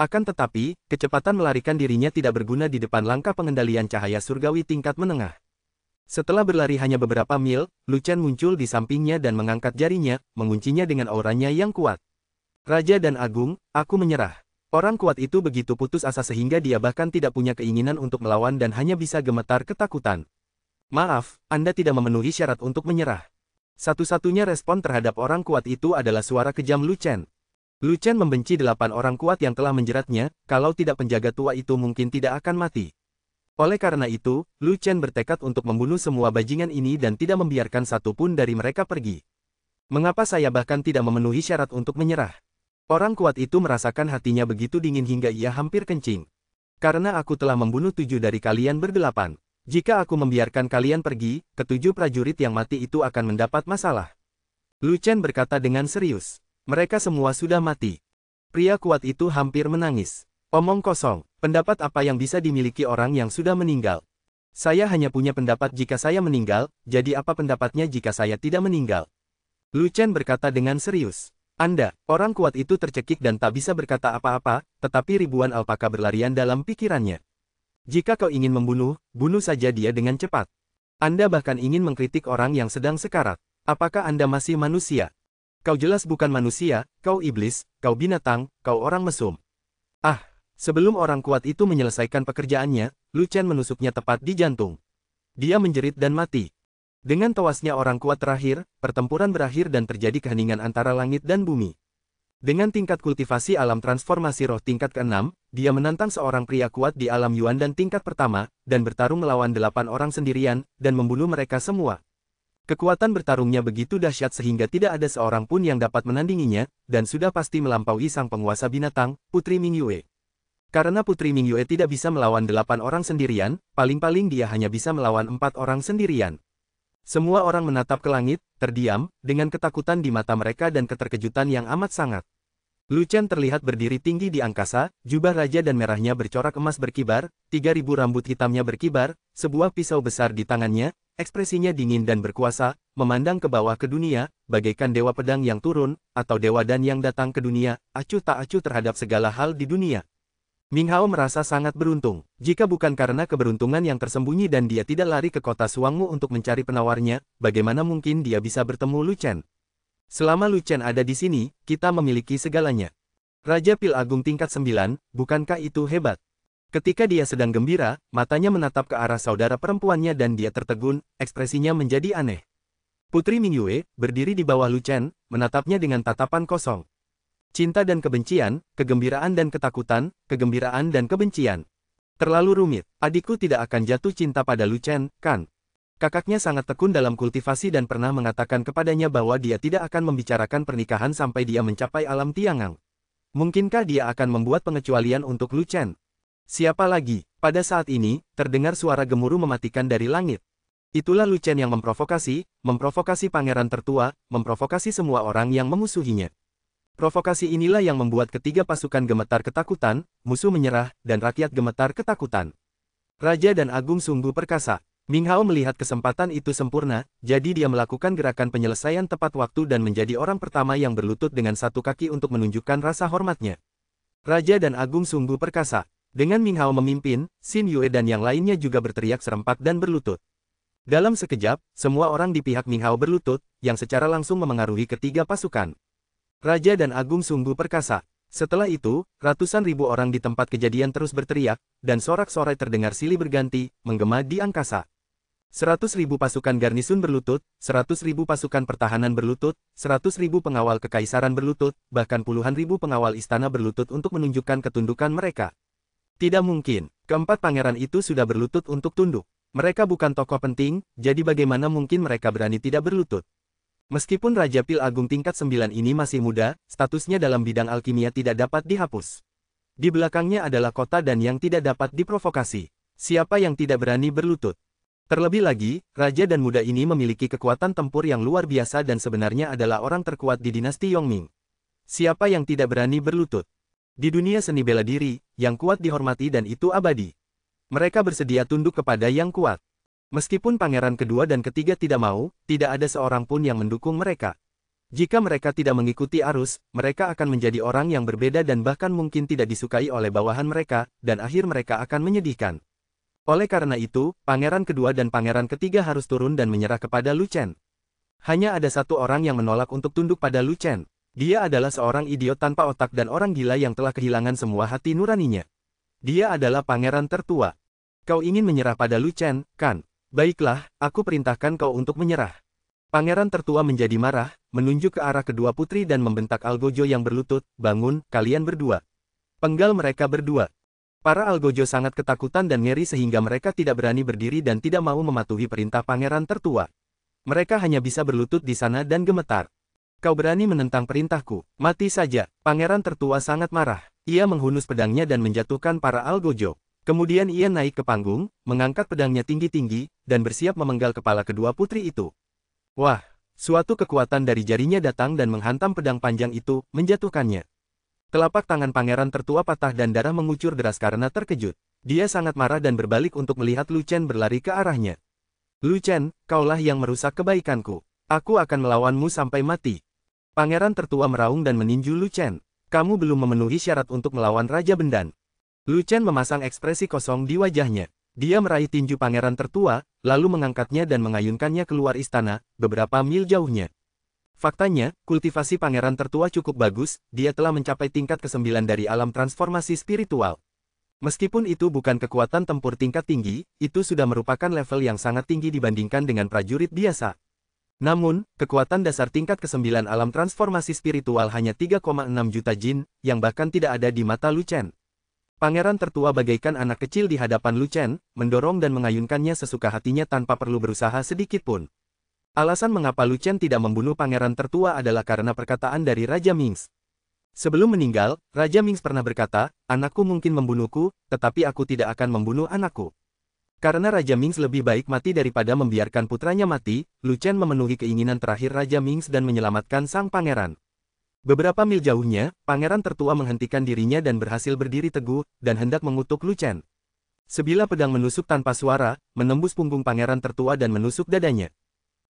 Akan tetapi, kecepatan melarikan dirinya tidak berguna di depan langkah pengendalian cahaya surgawi tingkat menengah. Setelah berlari hanya beberapa mil, Lu Chen muncul di sampingnya dan mengangkat jarinya, menguncinya dengan auranya yang kuat. Raja dan Agung, aku menyerah. Orang kuat itu begitu putus asa sehingga dia bahkan tidak punya keinginan untuk melawan dan hanya bisa gemetar ketakutan. Maaf, Anda tidak memenuhi syarat untuk menyerah. Satu-satunya respon terhadap orang kuat itu adalah suara kejam Lu Chen. Lu Chen membenci 8 orang kuat yang telah menjeratnya, kalau tidak penjaga tua itu mungkin tidak akan mati. Oleh karena itu, Lu Chen bertekad untuk membunuh semua bajingan ini dan tidak membiarkan satu pun dari mereka pergi. Mengapa saya bahkan tidak memenuhi syarat untuk menyerah? Orang kuat itu merasakan hatinya begitu dingin hingga ia hampir kencing. Karena aku telah membunuh 7 dari kalian berdelapan. Jika aku membiarkan kalian pergi, ke-7 prajurit yang mati itu akan mendapat masalah. Lu Chen berkata dengan serius. Mereka semua sudah mati. Pria kuat itu hampir menangis. Omong kosong, pendapat apa yang bisa dimiliki orang yang sudah meninggal? Saya hanya punya pendapat jika saya meninggal, jadi apa pendapatnya jika saya tidak meninggal? Lu Chen berkata dengan serius. Anda, orang kuat itu tercekik dan tak bisa berkata apa-apa, tetapi ribuan alpaka berlarian dalam pikirannya. Jika kau ingin membunuh, bunuh saja dia dengan cepat. Anda bahkan ingin mengkritik orang yang sedang sekarat. Apakah Anda masih manusia? Kau jelas bukan manusia, kau iblis, kau binatang, kau orang mesum. Ah, sebelum orang kuat itu menyelesaikan pekerjaannya, Lu Chen menusuknya tepat di jantung. Dia menjerit dan mati. Dengan tewasnya orang kuat terakhir, pertempuran berakhir dan terjadi keheningan antara langit dan bumi. Dengan tingkat kultivasi alam transformasi roh tingkat ke-6, dia menantang seorang pria kuat di alam Yuan dan tingkat pertama, dan bertarung melawan 8 orang sendirian, dan membunuh mereka semua. Kekuatan bertarungnya begitu dahsyat sehingga tidak ada seorang pun yang dapat menandinginya, dan sudah pasti melampaui sang penguasa binatang, Putri Mingyue. Karena Putri Mingyue tidak bisa melawan 8 orang sendirian, paling-paling dia hanya bisa melawan 4 orang sendirian. Semua orang menatap ke langit, terdiam, dengan ketakutan di mata mereka dan keterkejutan yang amat sangat. Lu Chen terlihat berdiri tinggi di angkasa, jubah raja dan merahnya bercorak emas berkibar, 3.000 rambut hitamnya berkibar, sebuah pisau besar di tangannya, ekspresinya dingin dan berkuasa, memandang ke bawah ke dunia, bagaikan dewa pedang yang turun, atau dewa dan yang datang ke dunia, acuh tak acuh terhadap segala hal di dunia. Ming Hao merasa sangat beruntung. Jika bukan karena keberuntungan yang tersembunyi dan dia tidak lari ke kota Suangmu untuk mencari penawarnya, bagaimana mungkin dia bisa bertemu Lu Chen? Selama Lu Chen ada di sini, kita memiliki segalanya. Raja Pil Agung tingkat 9, bukankah itu hebat? Ketika dia sedang gembira, matanya menatap ke arah saudara perempuannya dan dia tertegun, ekspresinya menjadi aneh. Putri Mingyue, berdiri di bawah Lu Chen, menatapnya dengan tatapan kosong. Cinta dan kebencian, kegembiraan dan ketakutan, kegembiraan dan kebencian. Terlalu rumit, adikku tidak akan jatuh cinta pada Lu Chen, kan? Kakaknya sangat tekun dalam kultivasi dan pernah mengatakan kepadanya bahwa dia tidak akan membicarakan pernikahan sampai dia mencapai alam Tiangang. Mungkinkah dia akan membuat pengecualian untuk Lu Chen? Siapa lagi? Pada saat ini, terdengar suara gemuruh mematikan dari langit. Itulah Lu Chen yang memprovokasi pangeran tertua, memprovokasi semua orang yang memusuhinya. Provokasi inilah yang membuat ketiga pasukan gemetar ketakutan, musuh menyerah, dan rakyat gemetar ketakutan. Raja dan Agung sungguh perkasa. Ming Hao melihat kesempatan itu sempurna, jadi dia melakukan gerakan penyelesaian tepat waktu dan menjadi orang pertama yang berlutut dengan satu kaki untuk menunjukkan rasa hormatnya. Raja dan Agung sungguh perkasa. Dengan Ming Hao memimpin, Xin Yue dan yang lainnya juga berteriak serempak dan berlutut. Dalam sekejap, semua orang di pihak Ming Hao berlutut, yang secara langsung memengaruhi ketiga pasukan. Raja dan Agung sungguh perkasa. Setelah itu, ratusan ribu orang di tempat kejadian terus berteriak, dan sorak-sorai terdengar silih berganti, menggema di angkasa. 100.000 pasukan garnisun berlutut, 100.000 pasukan pertahanan berlutut, 100.000 pengawal kekaisaran berlutut, bahkan puluhan ribu pengawal istana berlutut untuk menunjukkan ketundukan mereka. Tidak mungkin, keempat pangeran itu sudah berlutut untuk tunduk. Mereka bukan tokoh penting, jadi bagaimana mungkin mereka berani tidak berlutut? Meskipun Raja Pil Agung tingkat 9 ini masih muda, statusnya dalam bidang alkimia tidak dapat dihapus. Di belakangnya adalah kota dan yang tidak dapat diprovokasi. Siapa yang tidak berani berlutut? Terlebih lagi, raja dan muda ini memiliki kekuatan tempur yang luar biasa dan sebenarnya adalah orang terkuat di dinasti Yongming. Siapa yang tidak berani berlutut? Di dunia seni bela diri, yang kuat dihormati dan itu abadi. Mereka bersedia tunduk kepada yang kuat. Meskipun pangeran kedua dan ketiga tidak mau, tidak ada seorang pun yang mendukung mereka. Jika mereka tidak mengikuti arus, mereka akan menjadi orang yang berbeda dan bahkan mungkin tidak disukai oleh bawahan mereka, dan akhir mereka akan menyedihkan. Oleh karena itu, pangeran kedua dan pangeran ketiga harus turun dan menyerah kepada Lu Chen. Hanya ada satu orang yang menolak untuk tunduk pada Lu Chen. Dia adalah seorang idiot tanpa otak dan orang gila yang telah kehilangan semua hati nuraninya. Dia adalah pangeran tertua. Kau ingin menyerah pada Lu Chen, kan? Baiklah, aku perintahkan kau untuk menyerah. Pangeran tertua menjadi marah, menunjuk ke arah kedua putri dan membentak Algojo yang berlutut, bangun, kalian berdua. Penggal mereka berdua. Para Algojo sangat ketakutan dan ngeri sehingga mereka tidak berani berdiri dan tidak mau mematuhi perintah pangeran tertua. Mereka hanya bisa berlutut di sana dan gemetar. Kau berani menentang perintahku, mati saja. Pangeran tertua sangat marah. Ia menghunus pedangnya dan menjatuhkan para Algojo. Kemudian ia naik ke panggung, mengangkat pedangnya tinggi-tinggi, dan bersiap memenggal kepala kedua putri itu. Wah, suatu kekuatan dari jarinya datang dan menghantam pedang panjang itu, menjatuhkannya. Telapak tangan pangeran tertua patah dan darah mengucur deras karena terkejut. Dia sangat marah dan berbalik untuk melihat Lu Chen berlari ke arahnya. Lu Chen, kaulah yang merusak kebaikanku. Aku akan melawanmu sampai mati. Pangeran tertua meraung dan meninju Lu Chen. Kamu belum memenuhi syarat untuk melawan Raja Bendan. Lu Chen memasang ekspresi kosong di wajahnya. Dia meraih tinju pangeran tertua, lalu mengangkatnya dan mengayunkannya keluar istana, beberapa mil jauhnya. Faktanya, kultivasi pangeran tertua cukup bagus, dia telah mencapai tingkat ke-9 dari alam transformasi spiritual. Meskipun itu bukan kekuatan tempur tingkat tinggi, itu sudah merupakan level yang sangat tinggi dibandingkan dengan prajurit biasa. Namun, kekuatan dasar tingkat ke-9 alam transformasi spiritual hanya 3,6 juta jin, yang bahkan tidak ada di mata Lu Chen. Pangeran tertua bagaikan anak kecil di hadapan Lu Chen, mendorong dan mengayunkannya sesuka hatinya tanpa perlu berusaha sedikit pun. Alasan mengapa Lu Chen tidak membunuh pangeran tertua adalah karena perkataan dari Raja Mings. Sebelum meninggal, Raja Mings pernah berkata, anakku mungkin membunuhku, tetapi aku tidak akan membunuh anakku. Karena Raja Mings lebih baik mati daripada membiarkan putranya mati, Lu Chen memenuhi keinginan terakhir Raja Mings dan menyelamatkan sang pangeran. Beberapa mil jauhnya, pangeran tertua menghentikan dirinya dan berhasil berdiri teguh, dan hendak mengutuk Lu Chen. Sebilah pedang menusuk tanpa suara, menembus punggung pangeran tertua dan menusuk dadanya.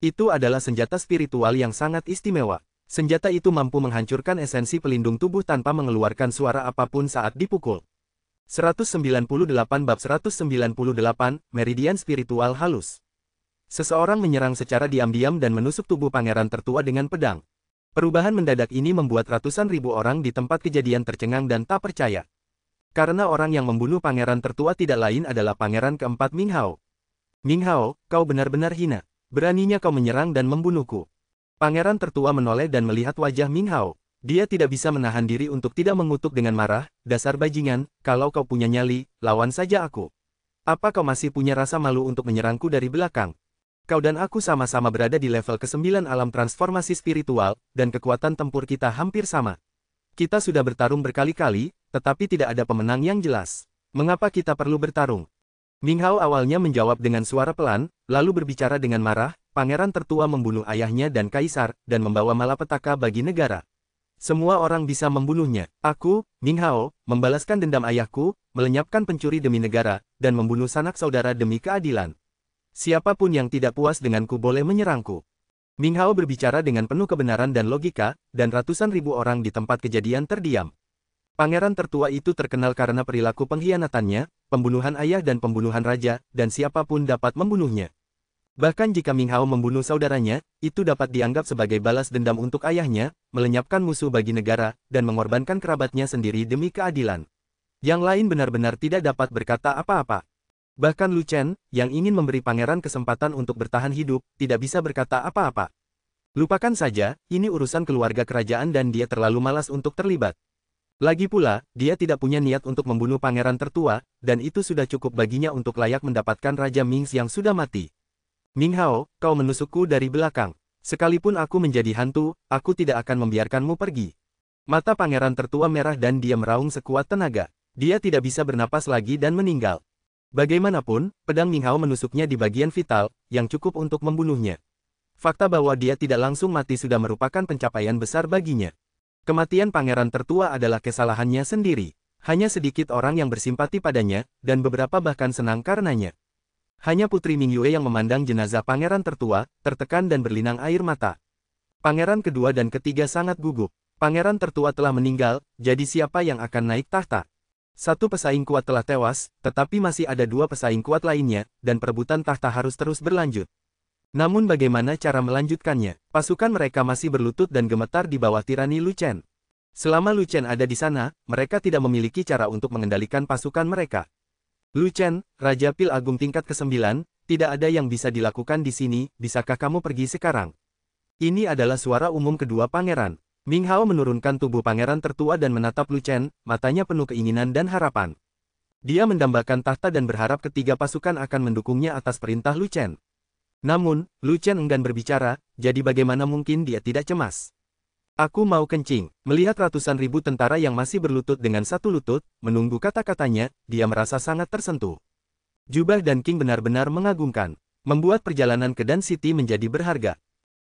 Itu adalah senjata spiritual yang sangat istimewa. Senjata itu mampu menghancurkan esensi pelindung tubuh tanpa mengeluarkan suara apapun saat dipukul. 198 bab 198, Meridian Spiritual Halus. Seseorang menyerang secara diam-diam dan menusuk tubuh pangeran tertua dengan pedang. Perubahan mendadak ini membuat ratusan ribu orang di tempat kejadian tercengang dan tak percaya. Karena orang yang membunuh pangeran tertua tidak lain adalah pangeran keempat Ming Hao. Ming Hao, kau benar-benar hina. Beraninya kau menyerang dan membunuhku. Pangeran tertua menoleh dan melihat wajah Ming Hao. Dia tidak bisa menahan diri untuk tidak mengutuk dengan marah, dasar bajingan, kalau kau punya nyali, lawan saja aku. Apa kau masih punya rasa malu untuk menyerangku dari belakang? Kau dan aku sama-sama berada di level ke-9 alam transformasi spiritual, dan kekuatan tempur kita hampir sama. Kita sudah bertarung berkali-kali, tetapi tidak ada pemenang yang jelas. Mengapa kita perlu bertarung? Ming Hao awalnya menjawab dengan suara pelan, lalu berbicara dengan marah, pangeran tertua membunuh ayahnya dan kaisar, dan membawa malapetaka bagi negara. Semua orang bisa membunuhnya. Aku, Ming Hao, membalaskan dendam ayahku, melenyapkan pencuri demi negara, dan membunuh sanak saudara demi keadilan. Siapapun yang tidak puas denganku boleh menyerangku. Ming Hao berbicara dengan penuh kebenaran dan logika, dan ratusan ribu orang di tempat kejadian terdiam. Pangeran tertua itu terkenal karena perilaku pengkhianatannya, pembunuhan ayah dan pembunuhan raja, dan siapapun dapat membunuhnya. Bahkan jika Ming Hao membunuh saudaranya, itu dapat dianggap sebagai balas dendam untuk ayahnya, melenyapkan musuh bagi negara, dan mengorbankan kerabatnya sendiri demi keadilan. Yang lain benar-benar tidak dapat berkata apa-apa. Bahkan Lu Chen, yang ingin memberi pangeran kesempatan untuk bertahan hidup, tidak bisa berkata apa-apa. Lupakan saja, ini urusan keluarga kerajaan dan dia terlalu malas untuk terlibat. Lagi pula, dia tidak punya niat untuk membunuh pangeran tertua, dan itu sudah cukup baginya untuk layak mendapatkan Raja Ming yang sudah mati. Ming Hao, kau menusukku dari belakang. Sekalipun aku menjadi hantu, aku tidak akan membiarkanmu pergi. Mata pangeran tertua merah dan dia meraung sekuat tenaga. Dia tidak bisa bernapas lagi dan meninggal. Bagaimanapun, pedang Ming Hao menusuknya di bagian vital, yang cukup untuk membunuhnya. Fakta bahwa dia tidak langsung mati sudah merupakan pencapaian besar baginya. Kematian pangeran tertua adalah kesalahannya sendiri. Hanya sedikit orang yang bersimpati padanya, dan beberapa bahkan senang karenanya. Hanya Putri Ming Yue yang memandang jenazah pangeran tertua, tertekan dan berlinang air mata. Pangeran kedua dan ketiga sangat gugup. Pangeran tertua telah meninggal, jadi siapa yang akan naik tahta? Satu pesaing kuat telah tewas, tetapi masih ada dua pesaing kuat lainnya, dan perebutan tahta harus terus berlanjut. Namun bagaimana cara melanjutkannya? Pasukan mereka masih berlutut dan gemetar di bawah tirani Lu Chen. Selama Lu Chen ada di sana, mereka tidak memiliki cara untuk mengendalikan pasukan mereka. Lu Chen, Raja Pil Agung tingkat ke-9, tidak ada yang bisa dilakukan di sini, bisakah kamu pergi sekarang? Ini adalah suara umum kedua pangeran. Ming Hao menurunkan tubuh pangeran tertua dan menatap Lu Chen, matanya penuh keinginan dan harapan. Dia mendambakan tahta dan berharap ketiga pasukan akan mendukungnya atas perintah Lu Chen. Namun, Lu Chen enggan berbicara, jadi bagaimana mungkin dia tidak cemas? Aku mau kencing. Melihat ratusan ribu tentara yang masih berlutut dengan satu lutut, menunggu kata-katanya, dia merasa sangat tersentuh. Jubah dan King benar-benar mengagumkan. Membuat perjalanan ke Dan City menjadi berharga.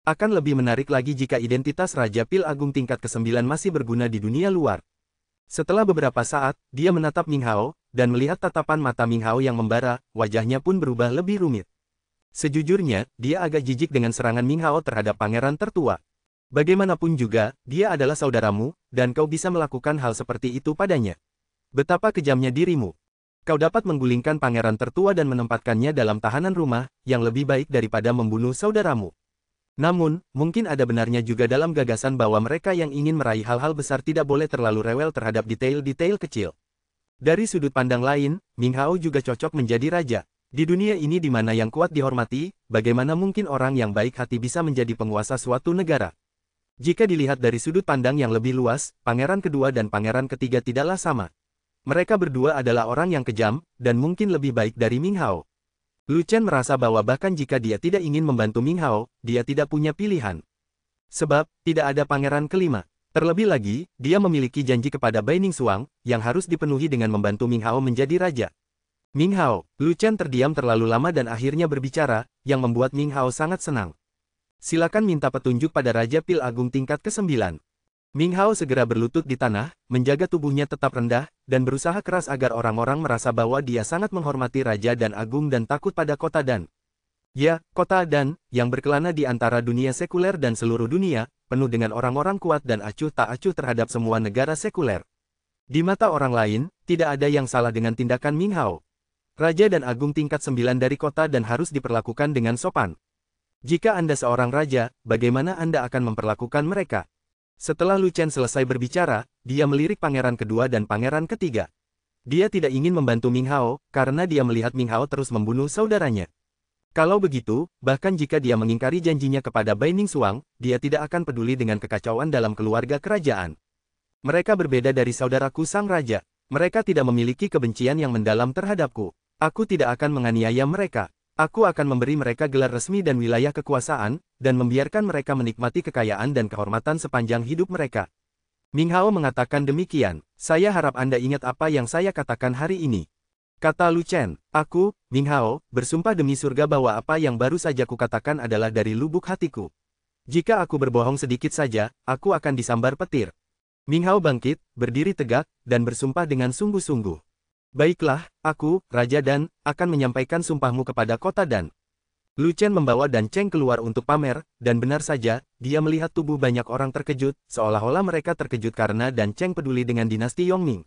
Akan lebih menarik lagi jika identitas Raja Pil Agung tingkat ke-9 masih berguna di dunia luar. Setelah beberapa saat, dia menatap Ming Hao, dan melihat tatapan mata Ming Hao yang membara, wajahnya pun berubah lebih rumit. Sejujurnya, dia agak jijik dengan serangan Ming Hao terhadap pangeran tertua. Bagaimanapun juga, dia adalah saudaramu, dan kau bisa melakukan hal seperti itu padanya. Betapa kejamnya dirimu. Kau dapat menggulingkan pangeran tertua dan menempatkannya dalam tahanan rumah, yang lebih baik daripada membunuh saudaramu. Namun, mungkin ada benarnya juga dalam gagasan bahwa mereka yang ingin meraih hal-hal besar tidak boleh terlalu rewel terhadap detail-detail kecil. Dari sudut pandang lain, Ming Hao juga cocok menjadi raja. Di dunia ini di mana yang kuat dihormati, bagaimana mungkin orang yang baik hati bisa menjadi penguasa suatu negara? Jika dilihat dari sudut pandang yang lebih luas, pangeran kedua dan pangeran ketiga tidaklah sama. Mereka berdua adalah orang yang kejam, dan mungkin lebih baik dari Ming Hao. Lu Chen merasa bahwa bahkan jika dia tidak ingin membantu Ming Hao, dia tidak punya pilihan. Sebab, tidak ada pangeran kelima. Terlebih lagi, dia memiliki janji kepada Bai Ningsuang, yang harus dipenuhi dengan membantu Ming Hao menjadi raja. Ming Hao, Lu Chen terdiam terlalu lama dan akhirnya berbicara, yang membuat Ming Hao sangat senang. Silakan minta petunjuk pada Raja Pil Agung tingkat ke-9. Ming Hao segera berlutut di tanah, menjaga tubuhnya tetap rendah, dan berusaha keras agar orang-orang merasa bahwa dia sangat menghormati Raja dan Agung dan takut pada kota Dan. Ya, kota Dan, yang berkelana di antara dunia sekuler dan seluruh dunia, penuh dengan orang-orang kuat dan acuh tak acuh terhadap semua negara sekuler. Di mata orang lain, tidak ada yang salah dengan tindakan Ming Hao. Raja dan Agung tingkat 9 dari kota dan harus diperlakukan dengan sopan. Jika Anda seorang raja, bagaimana Anda akan memperlakukan mereka? Setelah Lu Chen selesai berbicara, dia melirik pangeran kedua dan pangeran ketiga. Dia tidak ingin membantu Ming Hao, karena dia melihat Ming Hao terus membunuh saudaranya. Kalau begitu, bahkan jika dia mengingkari janjinya kepada Bai Ningsuang, dia tidak akan peduli dengan kekacauan dalam keluarga kerajaan. Mereka berbeda dari saudaraku sang raja. Mereka tidak memiliki kebencian yang mendalam terhadapku. Aku tidak akan menganiaya mereka. Aku akan memberi mereka gelar resmi dan wilayah kekuasaan, dan membiarkan mereka menikmati kekayaan dan kehormatan sepanjang hidup mereka. Ming Hao mengatakan demikian. Saya harap Anda ingat apa yang saya katakan hari ini. Kata Lu Chen. Aku, Ming Hao, bersumpah demi surga bahwa apa yang baru saja kukatakan adalah dari lubuk hatiku. Jika aku berbohong sedikit saja, aku akan disambar petir. Ming Hao bangkit, berdiri tegak, dan bersumpah dengan sungguh-sungguh. Baiklah, aku, Raja Dan, akan menyampaikan sumpahmu kepada kota Dan. Lu Chen membawa Dan Cheng keluar untuk pamer, dan benar saja, dia melihat tubuh banyak orang terkejut, seolah-olah mereka terkejut karena Dan Cheng peduli dengan dinasti Yongming.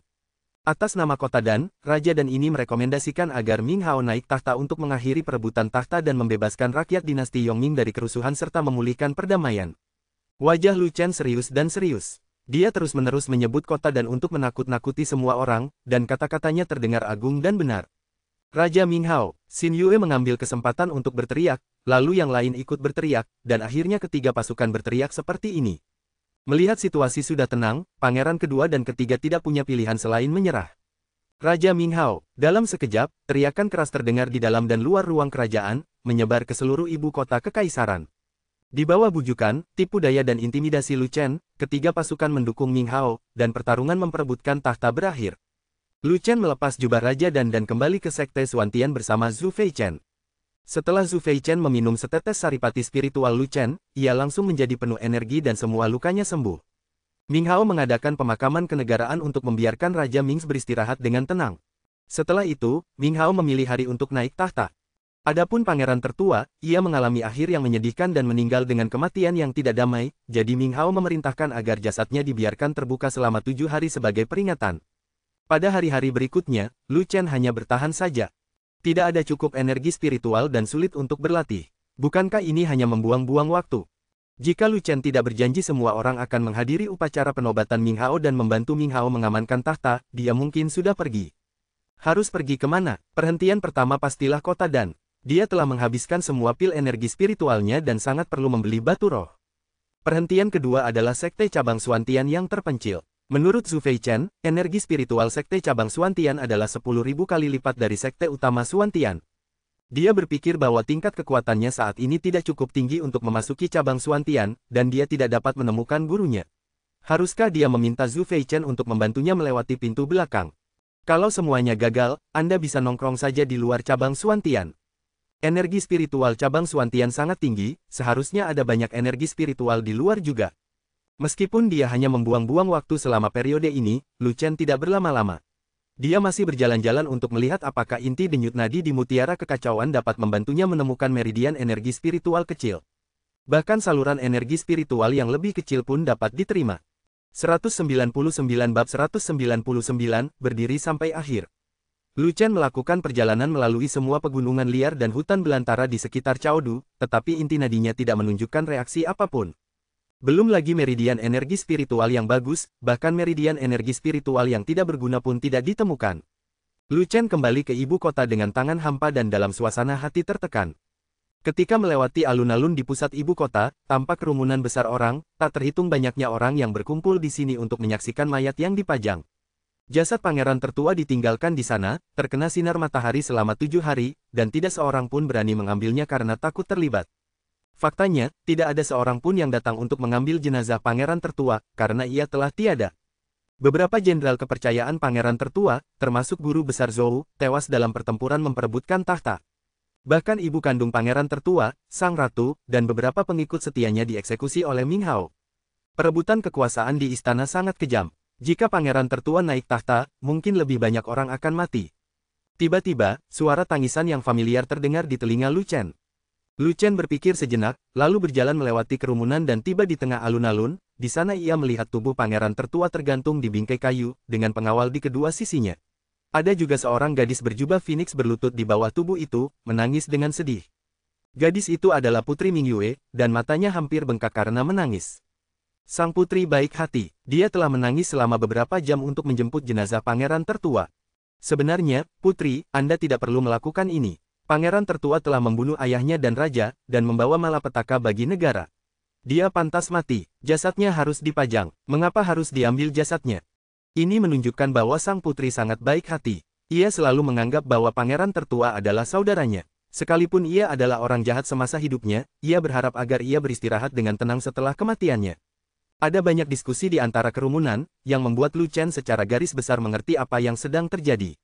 Atas nama kota Dan, Raja Dan ini merekomendasikan agar Ming Hao naik tahta untuk mengakhiri perebutan tahta dan membebaskan rakyat dinasti Yongming dari kerusuhan serta memulihkan perdamaian. Wajah Lu Chen serius dan serius. Dia terus-menerus menyebut kota Dan untuk menakut-nakuti semua orang, dan kata-katanya terdengar agung dan benar. Raja Ming Hao, Xin Yue mengambil kesempatan untuk berteriak, lalu yang lain ikut berteriak, dan akhirnya ketiga pasukan berteriak seperti ini. Melihat situasi sudah tenang, pangeran kedua dan ketiga tidak punya pilihan selain menyerah. Raja Ming Hao, dalam sekejap, teriakan keras terdengar di dalam dan luar ruang kerajaan, menyebar ke seluruh ibu kota kekaisaran. Di bawah bujukan, tipu daya dan intimidasi Lu Chen, ketiga pasukan mendukung Ming Hao, dan pertarungan memperebutkan tahta berakhir. Lu Chen melepas jubah raja dan kembali ke sekte Xuantian bersama Zhu Feichen. Setelah Zhu Feichen meminum setetes saripati spiritual Lu Chen, ia langsung menjadi penuh energi dan semua lukanya sembuh. Ming Hao mengadakan pemakaman kenegaraan untuk membiarkan Raja Ming beristirahat dengan tenang. Setelah itu, Ming Hao memilih hari untuk naik tahta. Adapun pangeran tertua, ia mengalami akhir yang menyedihkan dan meninggal dengan kematian yang tidak damai, jadi Ming Hao memerintahkan agar jasadnya dibiarkan terbuka selama 7 hari sebagai peringatan. Pada hari-hari berikutnya, Lu Chen hanya bertahan saja. Tidak ada cukup energi spiritual dan sulit untuk berlatih. Bukankah ini hanya membuang-buang waktu? Jika Lu Chen tidak berjanji semua orang akan menghadiri upacara penobatan Ming Hao dan membantu Ming Hao mengamankan tahta, dia mungkin sudah pergi. Harus pergi kemana? Perhentian pertama pastilah kota Dan. Dia telah menghabiskan semua pil energi spiritualnya dan sangat perlu membeli batu roh. Perhentian kedua adalah sekte cabang Xuantian yang terpencil. Menurut Zhu Feichen, energi spiritual sekte cabang Xuantian adalah 10.000 kali lipat dari sekte utama Xuantian. Dia berpikir bahwa tingkat kekuatannya saat ini tidak cukup tinggi untuk memasuki cabang Xuantian, dan dia tidak dapat menemukan gurunya. Haruskah dia meminta Zhu Feichen untuk membantunya melewati pintu belakang? Kalau semuanya gagal, Anda bisa nongkrong saja di luar cabang Xuantian. Energi spiritual cabang Xuantian sangat tinggi, seharusnya ada banyak energi spiritual di luar juga. Meskipun dia hanya membuang-buang waktu selama periode ini, Lu Chen tidak berlama-lama. Dia masih berjalan-jalan untuk melihat apakah inti denyut nadi di mutiara kekacauan dapat membantunya menemukan meridian energi spiritual kecil. Bahkan saluran energi spiritual yang lebih kecil pun dapat diterima. 199 bab 199, berdiri sampai akhir. Lu Chen melakukan perjalanan melalui semua pegunungan liar dan hutan belantara di sekitar Chaodu, tetapi inti nadinya tidak menunjukkan reaksi apapun. Belum lagi meridian energi spiritual yang bagus, bahkan meridian energi spiritual yang tidak berguna pun tidak ditemukan. Lu Chen kembali ke ibu kota dengan tangan hampa dan dalam suasana hati tertekan. Ketika melewati alun-alun di pusat ibu kota, tampak kerumunan besar orang, tak terhitung banyaknya orang yang berkumpul di sini untuk menyaksikan mayat yang dipajang. Jasad pangeran tertua ditinggalkan di sana, terkena sinar matahari selama 7 hari, dan tidak seorang pun berani mengambilnya karena takut terlibat. Faktanya, tidak ada seorang pun yang datang untuk mengambil jenazah pangeran tertua, karena ia telah tiada. Beberapa jenderal kepercayaan pangeran tertua, termasuk guru besar Zhou, tewas dalam pertempuran memperebutkan tahta. Bahkan ibu kandung pangeran tertua, sang ratu, dan beberapa pengikut setianya dieksekusi oleh Ming Hao. Perebutan kekuasaan di istana sangat kejam. Jika pangeran tertua naik tahta, mungkin lebih banyak orang akan mati. Tiba-tiba, suara tangisan yang familiar terdengar di telinga Lu Chen. Lu Chen berpikir sejenak, lalu berjalan melewati kerumunan dan tiba di tengah alun-alun. Di sana ia melihat tubuh pangeran tertua tergantung di bingkai kayu, dengan pengawal di kedua sisinya. Ada juga seorang gadis berjubah Phoenix berlutut di bawah tubuh itu, menangis dengan sedih. Gadis itu adalah Putri Ming Yue, dan matanya hampir bengkak karena menangis. Sang putri baik hati, dia telah menangis selama beberapa jam untuk menjemput jenazah pangeran tertua. Sebenarnya, Putri, Anda tidak perlu melakukan ini. Pangeran tertua telah membunuh ayahnya dan raja, dan membawa malapetaka bagi negara. Dia pantas mati, jasadnya harus dipajang. Mengapa harus diambil jasadnya? Ini menunjukkan bahwa sang putri sangat baik hati. Ia selalu menganggap bahwa pangeran tertua adalah saudaranya. Sekalipun ia adalah orang jahat semasa hidupnya, ia berharap agar ia beristirahat dengan tenang setelah kematiannya. Ada banyak diskusi di antara kerumunan, yang membuat Lu Chen secara garis besar mengerti apa yang sedang terjadi.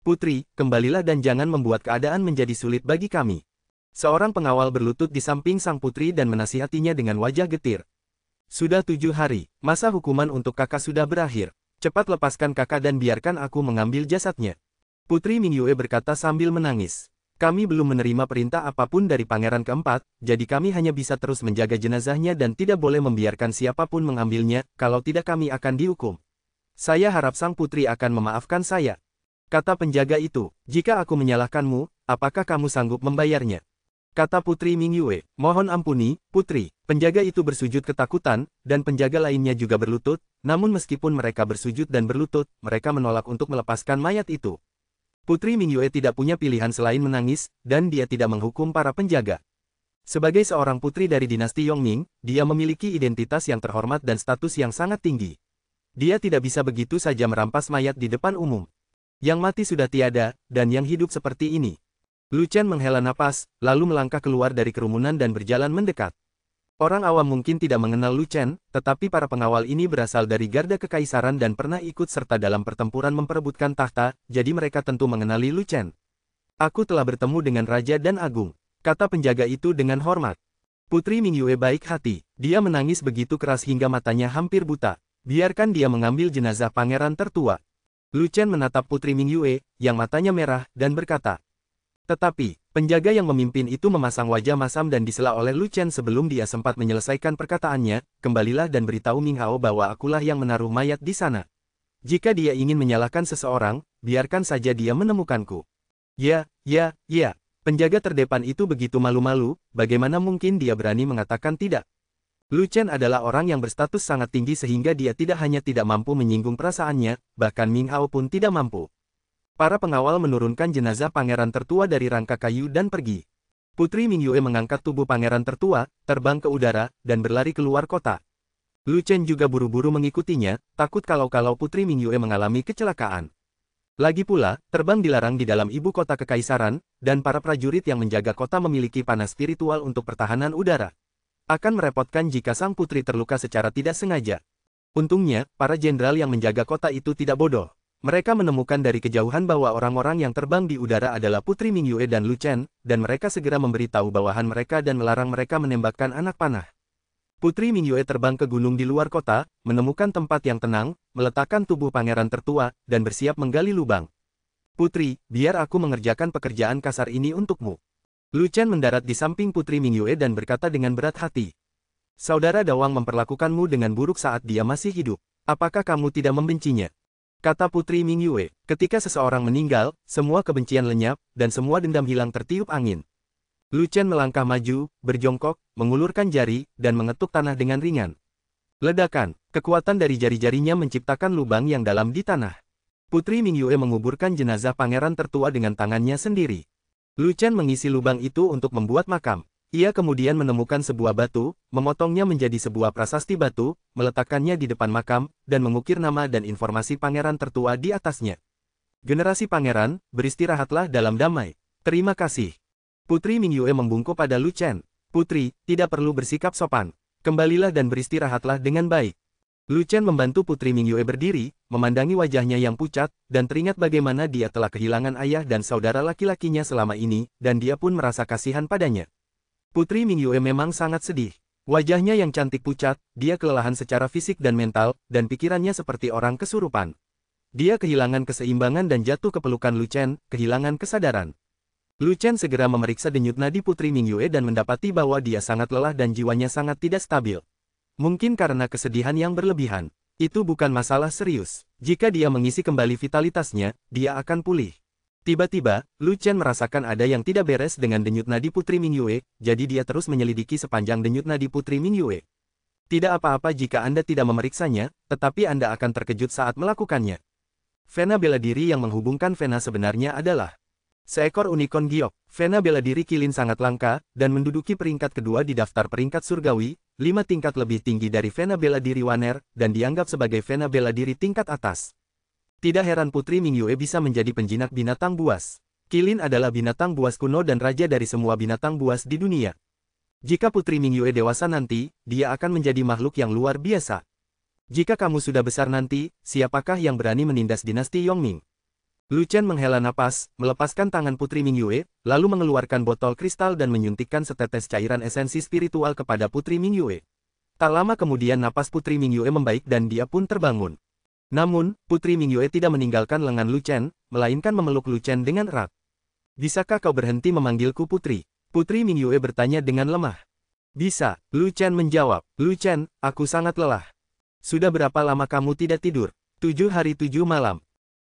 Putri, kembalilah dan jangan membuat keadaan menjadi sulit bagi kami. Seorang pengawal berlutut di samping sang putri dan menasihatinya dengan wajah getir. Sudah 7 hari, masa hukuman untuk kakak sudah berakhir. Cepat lepaskan kakak dan biarkan aku mengambil jasadnya. Putri Mingyue berkata sambil menangis. Kami belum menerima perintah apapun dari pangeran keempat, jadi kami hanya bisa terus menjaga jenazahnya dan tidak boleh membiarkan siapapun mengambilnya, kalau tidak kami akan dihukum. Saya harap sang putri akan memaafkan saya. Kata penjaga itu, jika aku menyalahkanmu, apakah kamu sanggup membayarnya? Kata Putri Mingyue, mohon ampuni, Putri. Penjaga itu bersujud ketakutan, dan penjaga lainnya juga berlutut, namun meskipun mereka bersujud dan berlutut, mereka menolak untuk melepaskan mayat itu. Putri Mingyue tidak punya pilihan selain menangis, dan dia tidak menghukum para penjaga. Sebagai seorang putri dari dinasti Yongning, dia memiliki identitas yang terhormat dan status yang sangat tinggi. Dia tidak bisa begitu saja merampas mayat di depan umum. Yang mati sudah tiada, dan yang hidup seperti ini. Lu Chen menghela napas, lalu melangkah keluar dari kerumunan dan berjalan mendekat. Orang awam mungkin tidak mengenal Lu Chen, tetapi para pengawal ini berasal dari garda kekaisaran dan pernah ikut serta dalam pertempuran memperebutkan takhta, jadi mereka tentu mengenali Lu Chen. Aku telah bertemu dengan Raja dan Agung, kata penjaga itu dengan hormat. Putri Mingyue baik hati, dia menangis begitu keras hingga matanya hampir buta. Biarkan dia mengambil jenazah pangeran tertua. Lu Chen menatap Putri Mingyue, yang matanya merah, dan berkata. Tetapi, penjaga yang memimpin itu memasang wajah masam dan disela oleh Lu Chen sebelum dia sempat menyelesaikan perkataannya, kembalilah dan beritahu Ming Hao bahwa akulah yang menaruh mayat di sana. Jika dia ingin menyalahkan seseorang, biarkan saja dia menemukanku. Ya, penjaga terdepan itu begitu malu-malu, bagaimana mungkin dia berani mengatakan tidak? Lu Chen adalah orang yang berstatus sangat tinggi sehingga dia tidak hanya tidak mampu menyinggung perasaannya, bahkan Ming Hao pun tidak mampu. Para pengawal menurunkan jenazah pangeran tertua dari rangka kayu dan pergi. Putri Mingyue mengangkat tubuh pangeran tertua, terbang ke udara, dan berlari keluar kota. Lu Chen juga buru-buru mengikutinya, takut kalau Putri Mingyue mengalami kecelakaan. Lagi pula, terbang dilarang di dalam ibu kota kekaisaran, dan para prajurit yang menjaga kota memiliki panah spiritual untuk pertahanan udara. Akan merepotkan jika sang putri terluka secara tidak sengaja. Untungnya, para jenderal yang menjaga kota itu tidak bodoh. Mereka menemukan dari kejauhan bahwa orang-orang yang terbang di udara adalah Putri Mingyue dan Lu Chen, dan mereka segera memberitahu bawahan mereka dan melarang mereka menembakkan anak panah. Putri Mingyue terbang ke gunung di luar kota, menemukan tempat yang tenang, meletakkan tubuh pangeran tertua, dan bersiap menggali lubang. Putri, biar aku mengerjakan pekerjaan kasar ini untukmu. Lu Chen mendarat di samping Putri Mingyue dan berkata dengan berat hati. Saudara Dawang memperlakukanmu dengan buruk saat dia masih hidup. Apakah kamu tidak membencinya? Kata Putri Mingyue, ketika seseorang meninggal, semua kebencian lenyap, dan semua dendam hilang tertiup angin. Lu Chen melangkah maju, berjongkok, mengulurkan jari, dan mengetuk tanah dengan ringan. Ledakan, kekuatan dari jari-jarinya menciptakan lubang yang dalam di tanah. Putri Mingyue menguburkan jenazah pangeran tertua dengan tangannya sendiri. Lu Chen mengisi lubang itu untuk membuat makam. Ia kemudian menemukan sebuah batu, memotongnya menjadi sebuah prasasti batu, meletakkannya di depan makam, dan mengukir nama dan informasi pangeran tertua di atasnya. Generasi pangeran, beristirahatlah dalam damai. Terima kasih. Putri Mingyue membungkuk pada Lu Chen. Putri, tidak perlu bersikap sopan. Kembalilah dan beristirahatlah dengan baik. Lu Chen membantu Putri Mingyue berdiri, memandangi wajahnya yang pucat, dan teringat bagaimana dia telah kehilangan ayah dan saudara laki-lakinya selama ini, dan dia pun merasa kasihan padanya. Putri Mingyue memang sangat sedih. Wajahnya yang cantik pucat, dia kelelahan secara fisik dan mental, dan pikirannya seperti orang kesurupan. Dia kehilangan keseimbangan dan jatuh ke pelukan Lu Chen, kehilangan kesadaran. Lu Chen segera memeriksa denyut nadi Putri Mingyue dan mendapati bahwa dia sangat lelah dan jiwanya sangat tidak stabil. Mungkin karena kesedihan yang berlebihan. Itu bukan masalah serius. Jika dia mengisi kembali vitalitasnya, dia akan pulih. Tiba-tiba, Lu Chen merasakan ada yang tidak beres dengan denyut nadi Putri Mingyue, jadi dia terus menyelidiki sepanjang denyut nadi Putri Mingyue. Tidak apa-apa jika Anda tidak memeriksanya, tetapi Anda akan terkejut saat melakukannya. Vena bela diri yang menghubungkan vena sebenarnya adalah seekor unicorn giok. Vena bela diri kilin sangat langka, dan menduduki peringkat kedua di daftar peringkat surgawi, 5 tingkat lebih tinggi dari vena bela diri waner, dan dianggap sebagai vena bela diri tingkat atas. Tidak heran Putri Mingyue bisa menjadi penjinak binatang buas. Qilin adalah binatang buas kuno dan raja dari semua binatang buas di dunia. Jika Putri Mingyue dewasa nanti, dia akan menjadi makhluk yang luar biasa. Jika kamu sudah besar nanti, siapakah yang berani menindas dinasti Yongming? Lu Chen menghela napas, melepaskan tangan Putri Mingyue, lalu mengeluarkan botol kristal dan menyuntikkan setetes cairan esensi spiritual kepada Putri Mingyue. Tak lama kemudian napas Putri Mingyue membaik dan dia pun terbangun. Namun, Putri Mingyue tidak meninggalkan lengan Lu Chen, melainkan memeluk Lu Chen dengan erat. Bisakah kau berhenti memanggilku Putri? Putri Mingyue bertanya dengan lemah. Bisa, Lu Chen menjawab. Lu Chen, aku sangat lelah. Sudah berapa lama kamu tidak tidur? 7 hari 7 malam.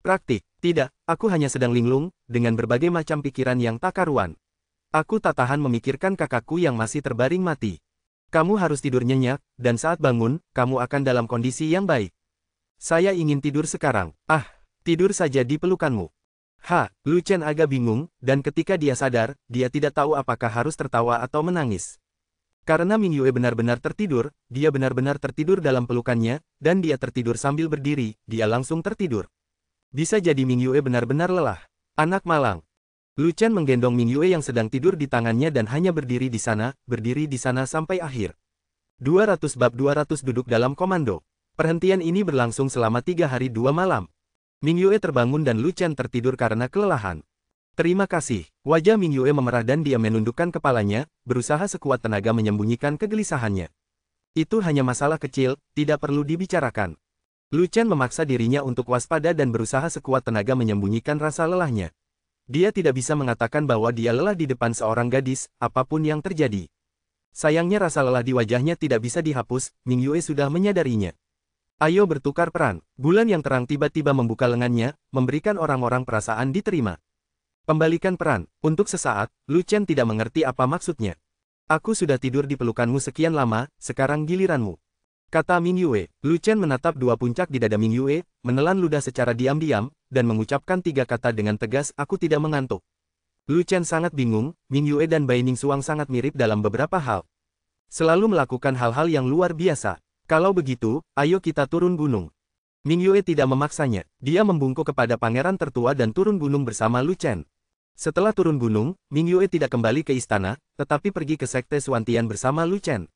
Praktik, tidak, aku hanya sedang linglung, dengan berbagai macam pikiran yang tak karuan. Aku tak tahan memikirkan kakakku yang masih terbaring mati. Kamu harus tidur nyenyak, dan saat bangun, kamu akan dalam kondisi yang baik. Saya ingin tidur sekarang. Tidur saja di pelukanmu. Lu Chen agak bingung, dan ketika dia sadar, dia tidak tahu apakah harus tertawa atau menangis. Karena Mingyue benar-benar tertidur, dia benar-benar tertidur dalam pelukannya, dan dia tertidur sambil berdiri, dia langsung tertidur. Bisa jadi Mingyue benar-benar lelah. Anak malang. Lu Chen menggendong Mingyue yang sedang tidur di tangannya dan hanya berdiri di sana sampai akhir. 200 bab 200 duduk dalam komando. Perhentian ini berlangsung selama 3 hari 2 malam. Mingyue terbangun dan Lu Chen tertidur karena kelelahan. Terima kasih. Wajah Mingyue memerah dan dia menundukkan kepalanya, berusaha sekuat tenaga menyembunyikan kegelisahannya. Itu hanya masalah kecil, tidak perlu dibicarakan. Lu Chen memaksa dirinya untuk waspada dan berusaha sekuat tenaga menyembunyikan rasa lelahnya. Dia tidak bisa mengatakan bahwa dia lelah di depan seorang gadis, apapun yang terjadi. Sayangnya rasa lelah di wajahnya tidak bisa dihapus, Mingyue sudah menyadarinya. Ayo bertukar peran. Bulan yang terang tiba-tiba membuka lengannya, memberikan orang-orang perasaan diterima. Pembalikan peran. Untuk sesaat, Lu Chen tidak mengerti apa maksudnya. Aku sudah tidur di pelukanmu sekian lama, sekarang giliranmu. Kata Mingyue. Lu Chen menatap dua puncak di dada Mingyue, menelan ludah secara diam-diam, dan mengucapkan 3 kata dengan tegas, aku tidak mengantuk. Lu Chen sangat bingung, Mingyue dan Bai Ningsuang sangat mirip dalam beberapa hal. Selalu melakukan hal-hal yang luar biasa. Kalau begitu, ayo kita turun gunung. Mingyue tidak memaksanya. Dia membungkuk kepada pangeran tertua dan turun gunung bersama Lu Chen. Setelah turun gunung, Mingyue tidak kembali ke istana, tetapi pergi ke sekte Suantian bersama Lu Chen.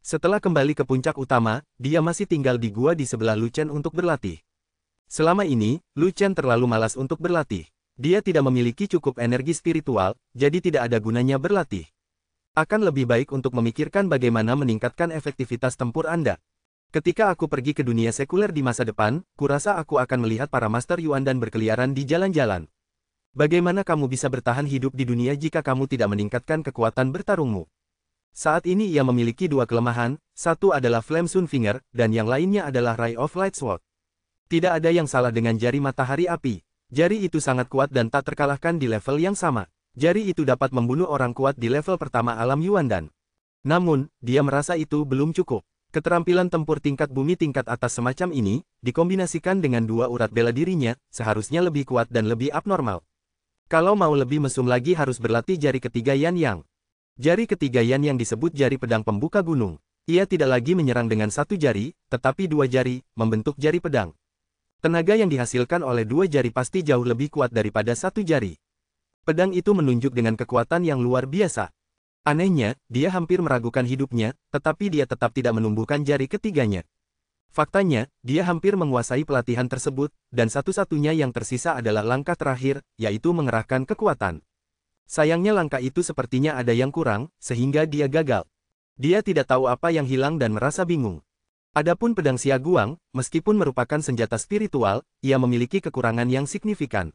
Setelah kembali ke puncak utama, dia masih tinggal di gua di sebelah Lu Chen untuk berlatih. Selama ini, Lu Chen terlalu malas untuk berlatih. Dia tidak memiliki cukup energi spiritual, jadi tidak ada gunanya berlatih. Akan lebih baik untuk memikirkan bagaimana meningkatkan efektivitas tempur Anda. Ketika aku pergi ke dunia sekuler di masa depan, kurasa aku akan melihat para Master Yuan dan berkeliaran di jalan-jalan. Bagaimana kamu bisa bertahan hidup di dunia jika kamu tidak meningkatkan kekuatan bertarungmu? Saat ini ia memiliki 2 kelemahan, satu adalah Flame Sun Finger, dan yang lainnya adalah Ray of Light Sword. Tidak ada yang salah dengan jari matahari api. Jari itu sangat kuat dan tak terkalahkan di level yang sama. Jari itu dapat membunuh orang kuat di level pertama alam Yuandan. Namun, dia merasa itu belum cukup. Keterampilan tempur tingkat bumi tingkat atas semacam ini, dikombinasikan dengan 2 urat bela dirinya, seharusnya lebih kuat dan lebih abnormal. Kalau mau lebih mesum lagi harus berlatih jari ketiga Yan Yang. Jari ketiga Yan yang disebut jari pedang pembuka gunung. Ia tidak lagi menyerang dengan 1 jari, tetapi 2 jari, membentuk jari pedang. Tenaga yang dihasilkan oleh 2 jari pasti jauh lebih kuat daripada 1 jari. Pedang itu menunjuk dengan kekuatan yang luar biasa. Anehnya, dia hampir meragukan hidupnya, tetapi dia tetap tidak menumbuhkan jari ketiganya. Faktanya, dia hampir menguasai pelatihan tersebut, dan satu-satunya yang tersisa adalah langkah terakhir, yaitu mengerahkan kekuatan. Sayangnya langkah itu sepertinya ada yang kurang, sehingga dia gagal. Dia tidak tahu apa yang hilang dan merasa bingung. Adapun pedang Xia Guang, meskipun merupakan senjata spiritual, ia memiliki kekurangan yang signifikan.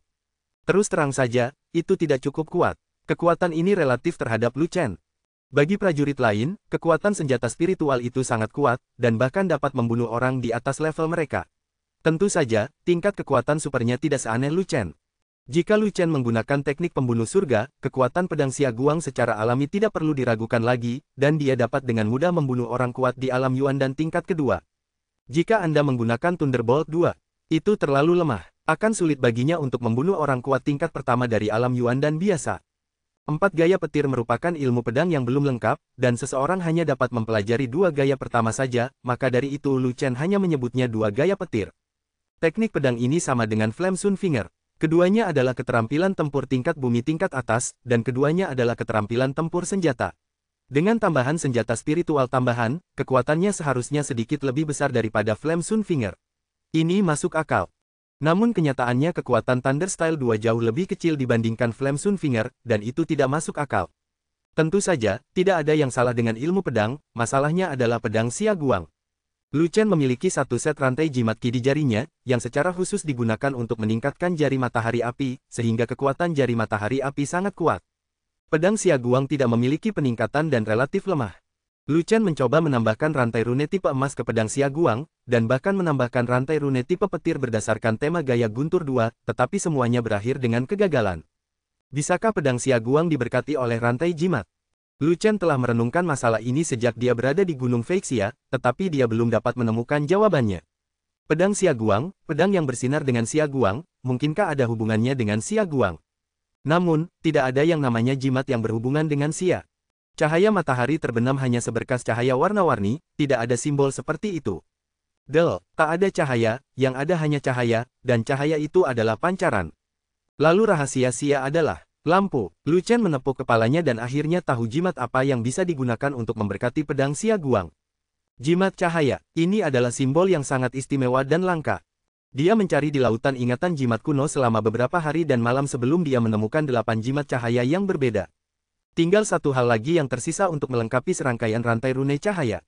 Terus terang saja, itu tidak cukup kuat. Kekuatan ini relatif terhadap Lu Chen. Bagi prajurit lain, kekuatan senjata spiritual itu sangat kuat, dan bahkan dapat membunuh orang di atas level mereka. Tentu saja, tingkat kekuatan supernya tidak seaneh Lu Chen. Jika Lu Chen menggunakan teknik pembunuh surga, kekuatan pedang Xia Guang secara alami tidak perlu diragukan lagi, dan dia dapat dengan mudah membunuh orang kuat di alam Yuan dan tingkat kedua. Jika Anda menggunakan Thunderbolt 2, itu terlalu lemah. Akan sulit baginya untuk membunuh orang kuat tingkat pertama dari alam Yuan dan biasa. 4 gaya petir merupakan ilmu pedang yang belum lengkap, dan seseorang hanya dapat mempelajari 2 gaya pertama saja, maka dari itu Lu Chen hanya menyebutnya 2 gaya petir. Teknik pedang ini sama dengan Flame Sun Finger. Keduanya adalah keterampilan tempur tingkat bumi tingkat atas, dan keduanya adalah keterampilan tempur senjata. Dengan tambahan senjata spiritual tambahan, kekuatannya seharusnya sedikit lebih besar daripada Flame Sun Finger. Ini masuk akal. Namun kenyataannya kekuatan Thunder Style 2 jauh lebih kecil dibandingkan Flame Sun Finger, dan itu tidak masuk akal. Tentu saja, tidak ada yang salah dengan ilmu pedang, masalahnya adalah pedang Xia Guang. Lu Chen memiliki satu set rantai jimat Qi di jarinya, yang secara khusus digunakan untuk meningkatkan jari matahari api, sehingga kekuatan jari matahari api sangat kuat. Pedang Xia Guang tidak memiliki peningkatan dan relatif lemah. Lu Chen mencoba menambahkan rantai rune tipe emas ke pedang Xia Guang, dan bahkan menambahkan rantai rune tipe petir berdasarkan tema gaya guntur 2, tetapi semuanya berakhir dengan kegagalan. Bisakah pedang Xia Guang diberkati oleh rantai jimat? Lu Chen telah merenungkan masalah ini sejak dia berada di Gunung Feixia, tetapi dia belum dapat menemukan jawabannya. Pedang Xia Guang, pedang yang bersinar dengan Xia Guang, mungkinkah ada hubungannya dengan Xia Guang? Namun, tidak ada yang namanya jimat yang berhubungan dengan Xia. Cahaya matahari terbenam hanya seberkas cahaya warna-warni, tidak ada simbol seperti itu. Tak ada cahaya, yang ada hanya cahaya, dan cahaya itu adalah pancaran. Lalu rahasia Xia adalah lampu. Lu Chen menepuk kepalanya dan akhirnya tahu jimat apa yang bisa digunakan untuk memberkati pedang Xia Guang. Jimat cahaya, ini adalah simbol yang sangat istimewa dan langka. Dia mencari di lautan ingatan jimat kuno selama beberapa hari dan malam sebelum dia menemukan 8 jimat cahaya yang berbeda. Tinggal satu hal lagi yang tersisa untuk melengkapi serangkaian rantai rune cahaya.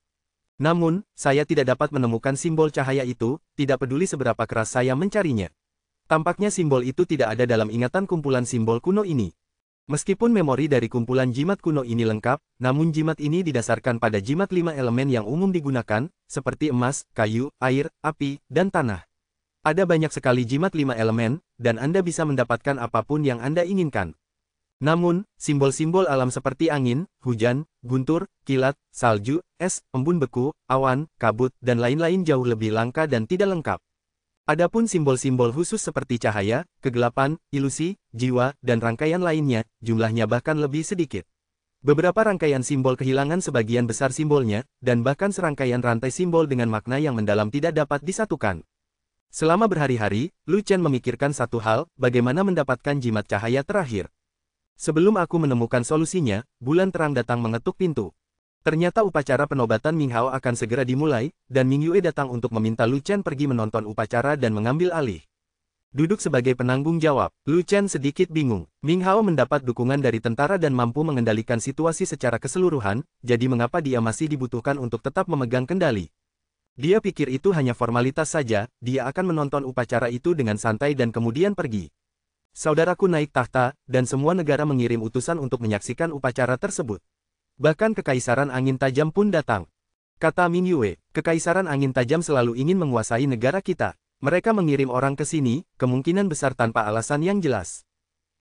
Namun, saya tidak dapat menemukan simbol cahaya itu, tidak peduli seberapa keras saya mencarinya. Tampaknya simbol itu tidak ada dalam ingatan kumpulan simbol kuno ini. Meskipun memori dari kumpulan jimat kuno ini lengkap, namun jimat ini didasarkan pada jimat 5 elemen yang umum digunakan, seperti emas, kayu, air, api, dan tanah. Ada banyak sekali jimat 5 elemen, dan Anda bisa mendapatkan apapun yang Anda inginkan. Namun, simbol-simbol alam seperti angin, hujan, guntur, kilat, salju, es, embun beku, awan, kabut, dan lain-lain jauh lebih langka dan tidak lengkap. Adapun simbol-simbol khusus seperti cahaya, kegelapan, ilusi, jiwa, dan rangkaian lainnya, jumlahnya bahkan lebih sedikit. Beberapa rangkaian simbol kehilangan sebagian besar simbolnya, dan bahkan serangkaian rantai simbol dengan makna yang mendalam tidak dapat disatukan. Selama berhari-hari, Lu Chen memikirkan satu hal, bagaimana mendapatkan jimat cahaya terakhir. Sebelum aku menemukan solusinya, bulan terang datang mengetuk pintu. Ternyata upacara penobatan Ming Hao akan segera dimulai, dan Ming Yue datang untuk meminta Lu Chen pergi menonton upacara dan mengambil alih. Duduk sebagai penanggung jawab, Lu Chen sedikit bingung. Ming Hao mendapat dukungan dari tentara dan mampu mengendalikan situasi secara keseluruhan, jadi mengapa dia masih dibutuhkan untuk tetap memegang kendali? Dia pikir itu hanya formalitas saja, dia akan menonton upacara itu dengan santai dan kemudian pergi. Saudaraku naik tahta, dan semua negara mengirim utusan untuk menyaksikan upacara tersebut. Bahkan Kekaisaran Angin Tajam pun datang. Kata Ming Yue, Kekaisaran Angin Tajam selalu ingin menguasai negara kita. Mereka mengirim orang ke sini, kemungkinan besar tanpa alasan yang jelas.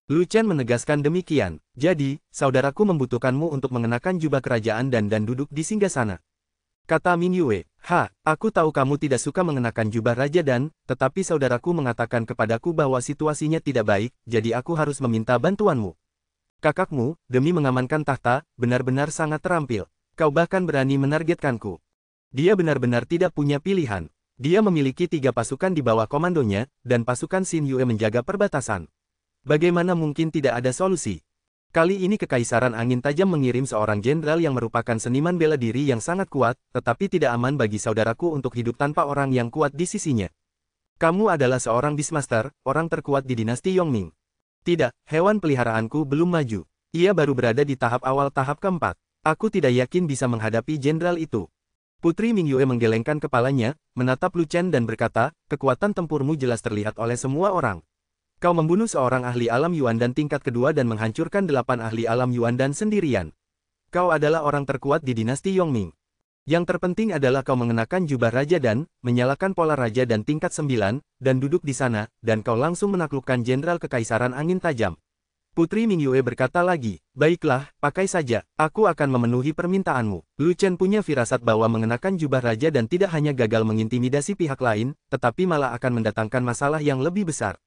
Lu Chen menegaskan demikian. Jadi, saudaraku membutuhkanmu untuk mengenakan jubah kerajaan dan duduk di singgasana. Kata Ming Yue, aku tahu kamu tidak suka mengenakan jubah raja dan, tetapi saudaraku mengatakan kepadaku bahwa situasinya tidak baik, jadi aku harus meminta bantuanmu. Kakakmu, demi mengamankan tahta, benar-benar sangat terampil. Kau bahkan berani menargetkanku. Dia benar-benar tidak punya pilihan. Dia memiliki 3 pasukan di bawah komandonya, dan pasukan Xin Yue menjaga perbatasan. Bagaimana mungkin tidak ada solusi? Kali ini Kekaisaran Angin Tajam mengirim seorang jenderal yang merupakan seniman bela diri yang sangat kuat, tetapi tidak aman bagi saudaraku untuk hidup tanpa orang yang kuat di sisinya. Kamu adalah seorang Beastmaster, orang terkuat di dinasti Yongming. Tidak, hewan peliharaanku belum maju. Ia baru berada di tahap awal tahap keempat. Aku tidak yakin bisa menghadapi jenderal itu. Putri Ming Yue menggelengkan kepalanya, menatap Lu Chen dan berkata, kekuatan tempurmu jelas terlihat oleh semua orang. Kau membunuh seorang ahli alam Yuan dan tingkat kedua dan menghancurkan 8 ahli alam Yuan dan sendirian. Kau adalah orang terkuat di dinasti Yongming. Yang terpenting adalah kau mengenakan jubah raja dan, menyalakan pola raja dan tingkat 9, dan duduk di sana, dan kau langsung menaklukkan jenderal Kekaisaran Angin Tajam. Putri Ming Yue berkata lagi, baiklah, pakai saja, aku akan memenuhi permintaanmu. Lu Chen punya firasat bahwa mengenakan jubah raja dan tidak hanya gagal mengintimidasi pihak lain, tetapi malah akan mendatangkan masalah yang lebih besar.